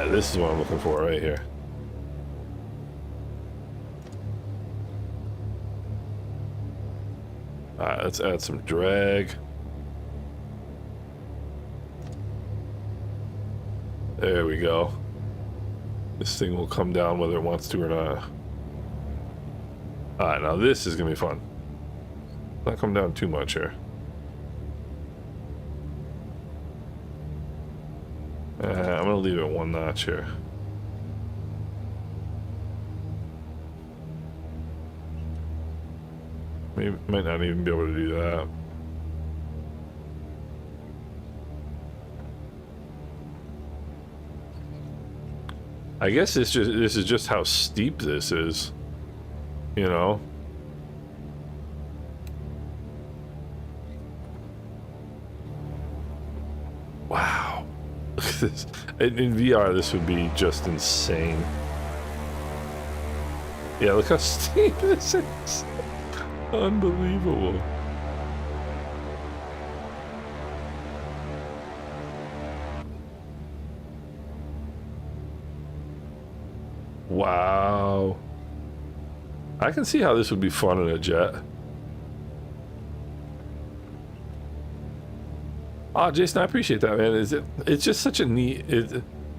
Speaker 1: This is what I'm looking for right here. Let's add some drag. There we go. This thing will come down whether it wants to or not. Alright, now this is gonna be fun. Not come down too much here. I'm gonna leave it one notch here. Maybe, might not even be able to do that. I guess this is just how steep this is, you know. Wow, look at this. In VR, this would be just insane. Yeah, look how steep this is. Unbelievable. Wow. I can see how this would be fun in a jet. Oh, Jason, I appreciate that, man. It's just such a neat...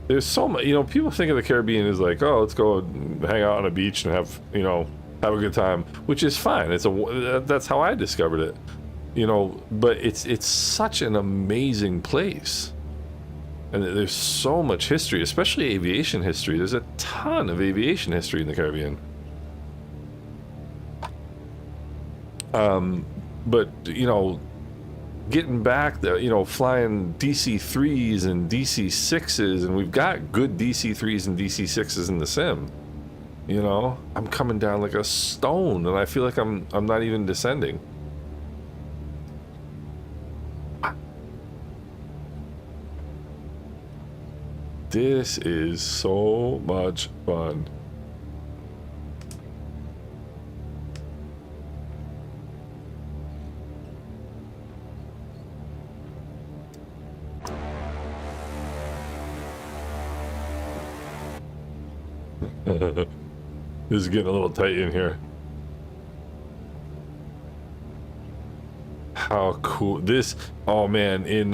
Speaker 1: there's so much... You know, people think of the Caribbean as like, oh, let's go hang out on a beach and have, you know, have a good time, which is fine. That's how I discovered it, you know. But it's such an amazing place, and there's so much history, especially aviation history. There's a ton of aviation history in the Caribbean. But you know, getting back there, you know, flying DC-3s and DC-6s, and we've got good DC-3s and DC-6s in the sim. You know, I'm coming down like a stone, and I feel like I'm not even descending. This is so much fun. This is getting a little tight in here. How cool this... Oh man, in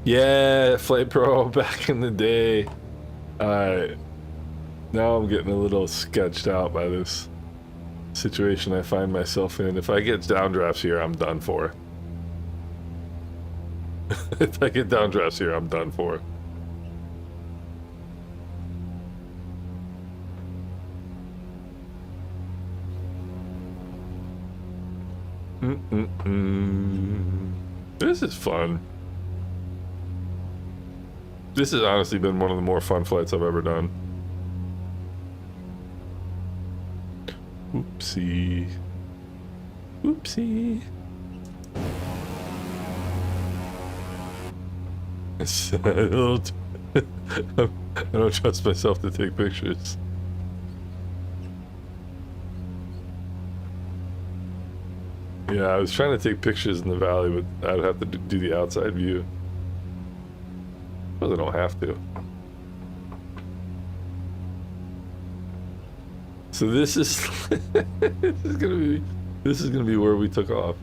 Speaker 1: yeah, Flight Pro back in the day. Alright. Now I'm getting a little sketched out by this situation I find myself in. If I get downdrafts here, I'm done for. If I get downdrafts here, I'm done for. This is fun. This has honestly been one of the more fun flights I've ever done. Oopsie. Oopsie. I don't trust myself to take pictures. Yeah, I was trying to take pictures in the valley, but I'd have to do the outside view. Well, I don't have to. So this is this is gonna be where we took off.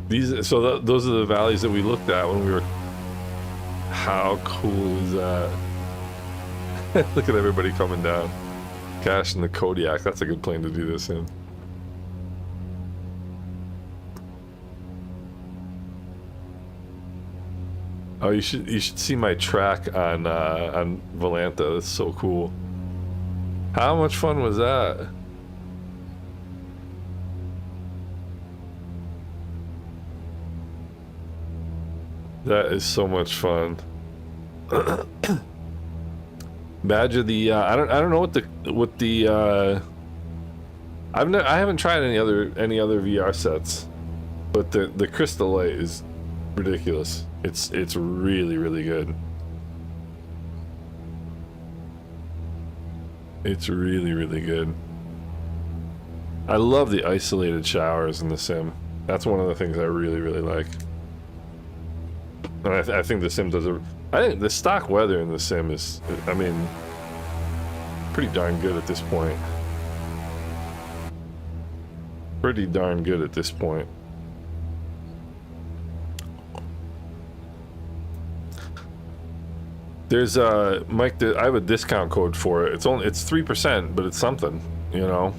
Speaker 1: Those are the valleys that we looked at when we were. How cool is that? Look at everybody coming down. Cash and the Kodiak. That's a good plane to do this in. Oh, you should see my track on Volanta. That's so cool. How much fun was that? That is so much fun. Badger, the I don't know what the I haven't tried any other VR sets, but the Crystal Light is ridiculous. It's really good. It's really good. I love the isolated showers in the sim. That's one of the things I really like. And I think the sim does I think the stock weather in the sim is, I mean, pretty darn good at this point. Pretty darn good at this point. There's Mike, I have a discount code for it. It's 3%, but it's something, you know.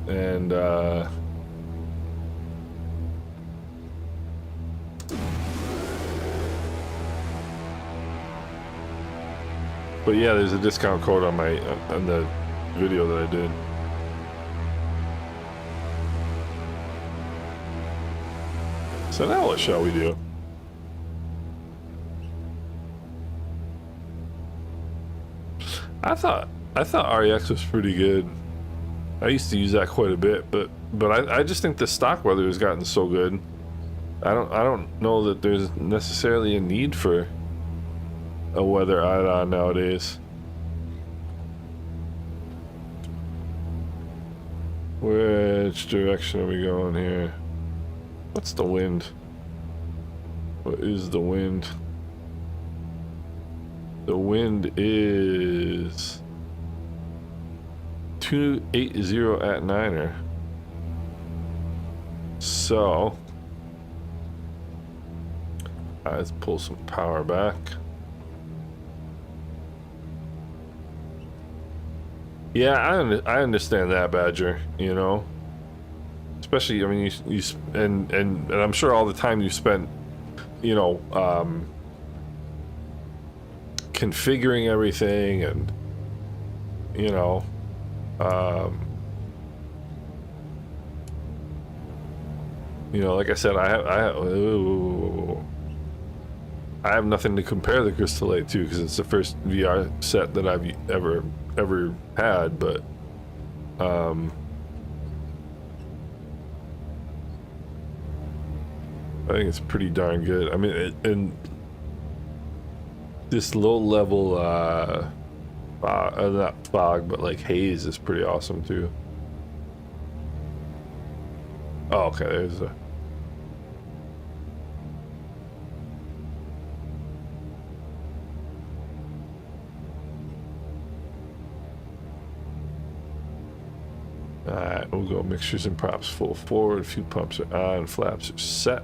Speaker 1: And but yeah, there's a discount code on on the video that I did. So now what shall we do? I thought REX was pretty good. I used to use that quite a bit, but I just think the stock weather has gotten so good. I don't know that there's necessarily a need for a weather add-on nowadays. Which direction are we going here? What's the wind? What is the wind? The wind is 280 at Niner. So let's pull some power back. Yeah, I understand that, Badger, you know. Especially, I mean, you and I'm sure all the time you spent, you know, configuring everything, and you know, like I said, I have nothing to compare the Crystal Light to, because it's the first VR set that I've ever had, but I think it's pretty darn good. I mean, and this low level not fog, but like haze is pretty awesome too. Oh, okay, there's a Alright, we'll go mixtures and props full forward, fuel pumps are on, flaps are set.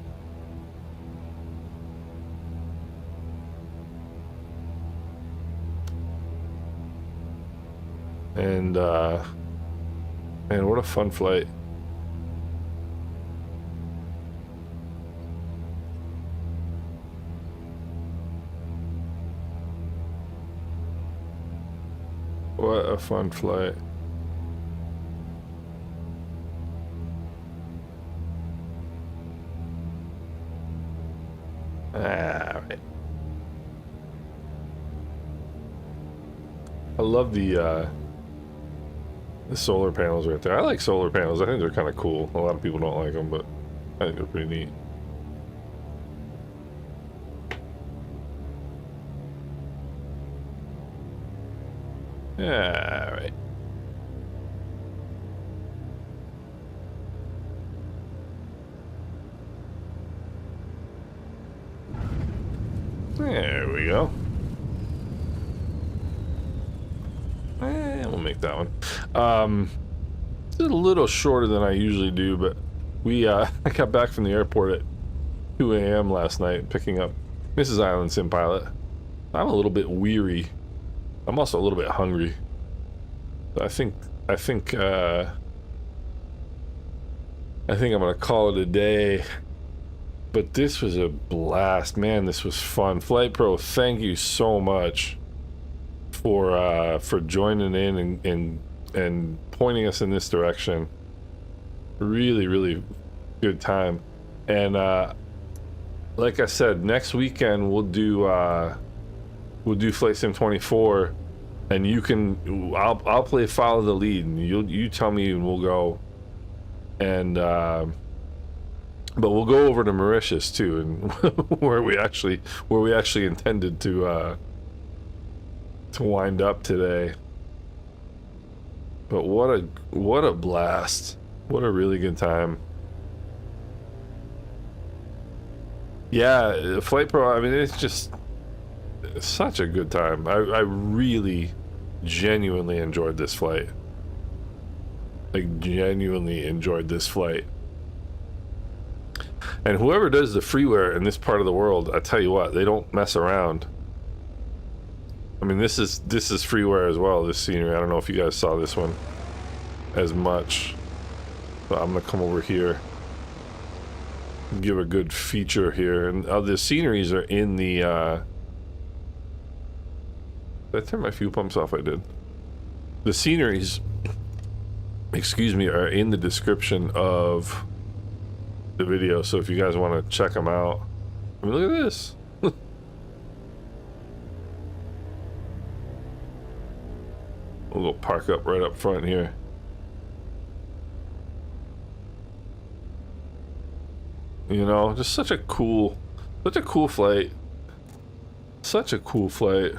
Speaker 1: And man, what a fun flight. What a fun flight. All right. I love the solar panels right there. I like solar panels. I think they're kind of cool. A lot of people don't like them, but I think they're pretty neat. Yeah, all right. There we go. And we'll make that one. It's a little shorter than I usually do, but we I got back from the airport at 2 a.m. last night, picking up Mrs. IslandSimPilot. I'm a little bit weary. I'm also a little bit hungry. I think I'm gonna call it a day. But this was a blast, man. This was fun. Flight Pro, thank you so much for joining in and pointing us in this direction. Really, really good time. And like I said, next weekend we'll do Flight Sim 24, and you can I'll play Follow the Lead, and you tell me and we'll go. And but we'll go over to Mauritius too, and where we actually intended to wind up today. But what a blast. What a really good time. Yeah, Flight Pro, I mean, it's just such a good time. I really genuinely enjoyed this flight. Like, genuinely enjoyed this flight. And whoever does the freeware in this part of the world, I tell you what, they don't mess around. I mean, this is freeware as well, this scenery. I don't know if you guys saw this one as much, but I'm gonna come over here, give a good feature here. And the sceneries are in the did I turn my fuel pumps off? I did. The sceneries, excuse me, are in the description of the video, so if you guys want to check them out. I mean, look at this. We'll go park up right up front here. You know, just such a cool flight. Such a cool flight.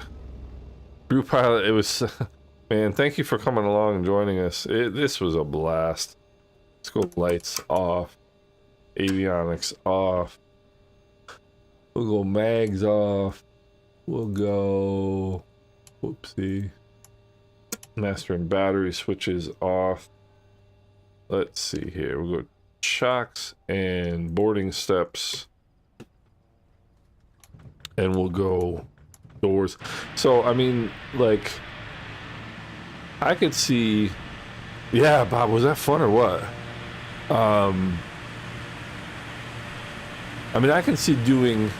Speaker 1: Group pilot, it was, man, thank you for coming along and joining us. This was a blast. Let's go lights off. Avionics off. We'll go mags off. We'll go, whoopsie, master and battery switches off. Let's see here. We'll go shocks and boarding steps, and we'll go doors. So I mean, like, I could see, yeah, Bob, was that fun or what? I mean, I can see doing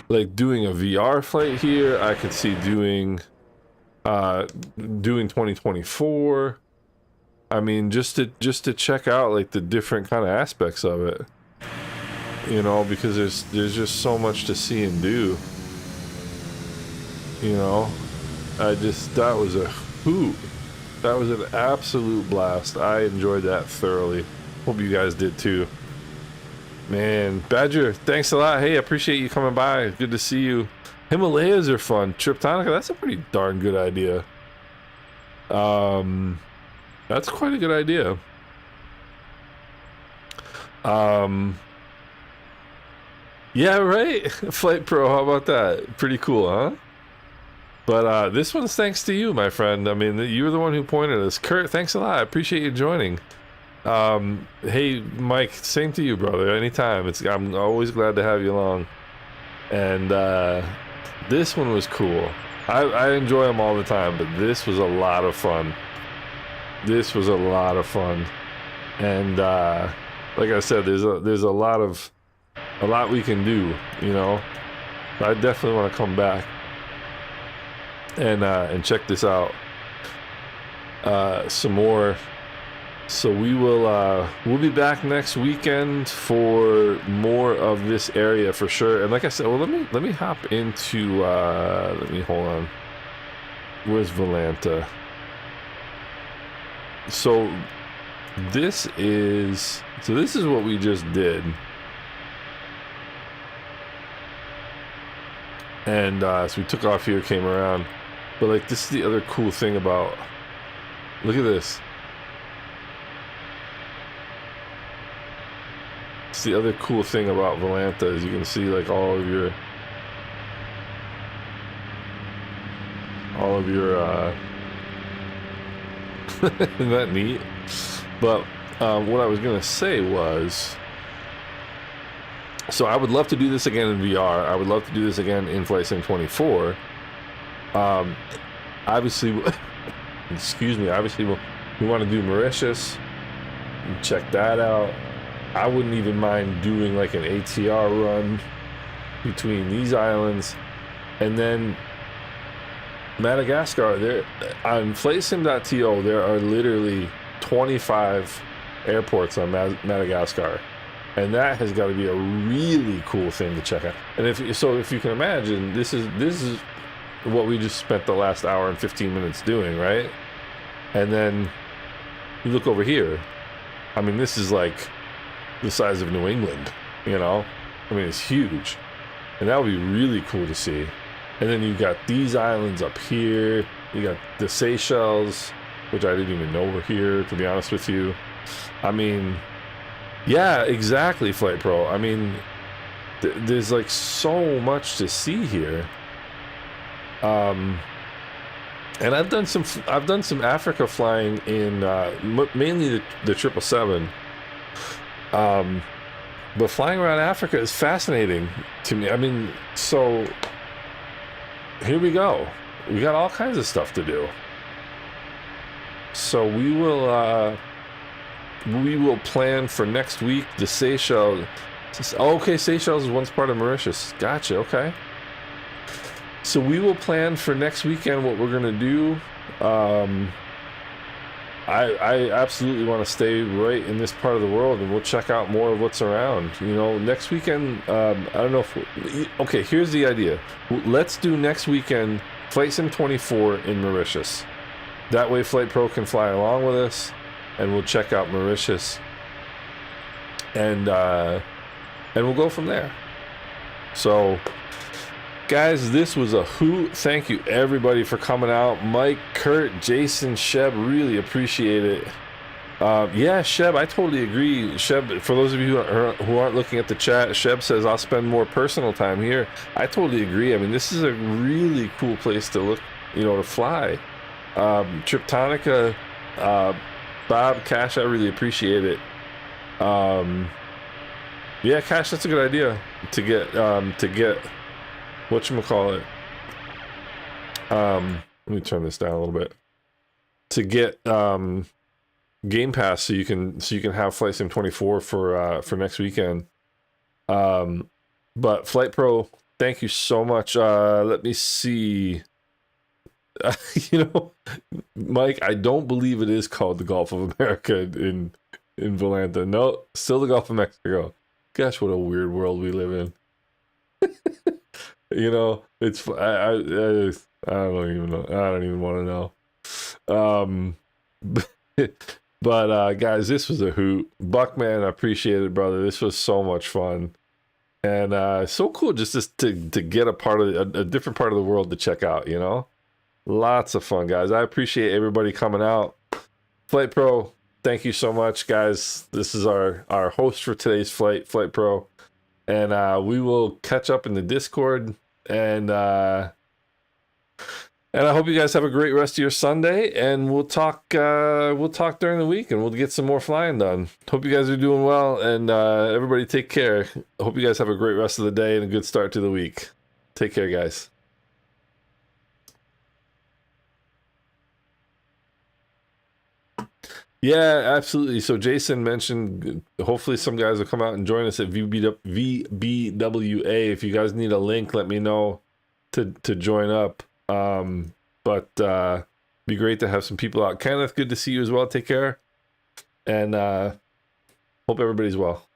Speaker 1: a VR flight here. I could see doing 2024. I mean, just to check out like the different kind of aspects of it, you know, because there's just so much to see and do. You know, that was a hoot. That was an absolute blast. I enjoyed that thoroughly. Hope you guys did too. Man, Badger, thanks a lot. Hey, I appreciate you coming by. Good to see you. Himalayas are fun. Triptonica, that's a pretty darn good idea. That's quite a good idea. Yeah, right. Flight Pro, how about that? Pretty cool, huh? But this one's thanks to you, my friend. I mean, you're the one who pointed us. Kurt, thanks a lot. I appreciate you joining. Hey, Mike, same to you, brother. Anytime. I'm always glad to have you along. And this one was cool. I enjoy them all the time, but this was a lot of fun. This was a lot of fun. And like I said, there's a lot we can do, you know. I definitely want to come back and check this out some more. So we'll be back next weekend for more of this area for sure. And like I said, well, let me hop into let me hold on. Where's Volanta? So this is what we just did. And so we took off here, came around. But like, this is the other cool thing about, look at this. It's the other cool thing about Volanta is you can see like all of your isn't that neat? But what I was gonna say was, so I would love to do this again in VR. I would love to do this again in Flight Sim 24. Obviously, excuse me. Obviously, we want to do Mauritius. Check that out. I wouldn't even mind doing like an ATR run between these islands, and then Madagascar. There on FlightSim.to, there are literally 25 airports on Madagascar. And that has got to be a really cool thing to check out. And if you can imagine, this is what we just spent the last hour and 15 minutes doing, right? And then you look over here. I mean, this is like the size of New England, you know? I mean, it's huge. And that would be really cool to see. And then you've got these islands up here. You got the Seychelles, which I didn't even know were here, to be honest with you. I mean, yeah, exactly, Flight Pro. I mean, there's like so much to see here. And I've done some Africa flying in mainly the 777. But flying around Africa is fascinating to me. I mean, so here we go. We got all kinds of stuff to do. So we will plan for next week the Seychelles. Oh, okay, Seychelles is once part of Mauritius. Gotcha. Okay. So we will plan for next weekend what we're gonna do. I absolutely want to stay right in this part of the world, and we'll check out more of what's around. You know, next weekend. I don't know if. Okay, here's the idea. Let's do next weekend Flight Sim 24 in Mauritius. That way, Flight Pro can fly along with us, and we'll check out Mauritius, and we'll go from there. So, guys, this was a hoot. Thank you everybody for coming out. Mike, Kurt, Jason, Sheb, really appreciate it. Yeah, Sheb, I totally agree. Sheb, for those of you who aren't looking at the chat, Sheb says I'll spend more personal time here. I totally agree. I mean, this is a really cool place to look, you know, to fly. Triptonica, Bob, Cash, I really appreciate it. Yeah, Cash, that's a good idea to get whatchamacallit. Let me turn this down a little bit. To get Game Pass so you can have Flight Sim 24 for next weekend. But Flight Pro, thank you so much. Let me see. You know, Mike, I don't believe it is called the Gulf of America in Volanta. No, still the Gulf of Mexico. Gosh, what a weird world we live in. You know, it's I don't even know. I don't even want to know. But guys, this was a hoot. Buckman, I appreciate it, brother. This was so much fun, and so cool just to get a part of a different part of the world to check out. You know, lots of fun, guys. I appreciate everybody coming out. Flight Pro, thank you so much, guys. This is our host for today's Flight Pro. And we will catch up in the Discord, and I hope you guys have a great rest of your Sunday, and we'll talk during the week, and we'll get some more flying done. Hope you guys are doing well, and everybody take care. Hope you guys have a great rest of the day and a good start to the week. Take care, guys. Yeah, absolutely. So Jason mentioned hopefully some guys will come out and join us at VBWA. If you guys need a link, let me know to join up. But be great to have some people out. Kenneth, good to see you as well. Take care. and hope everybody's well.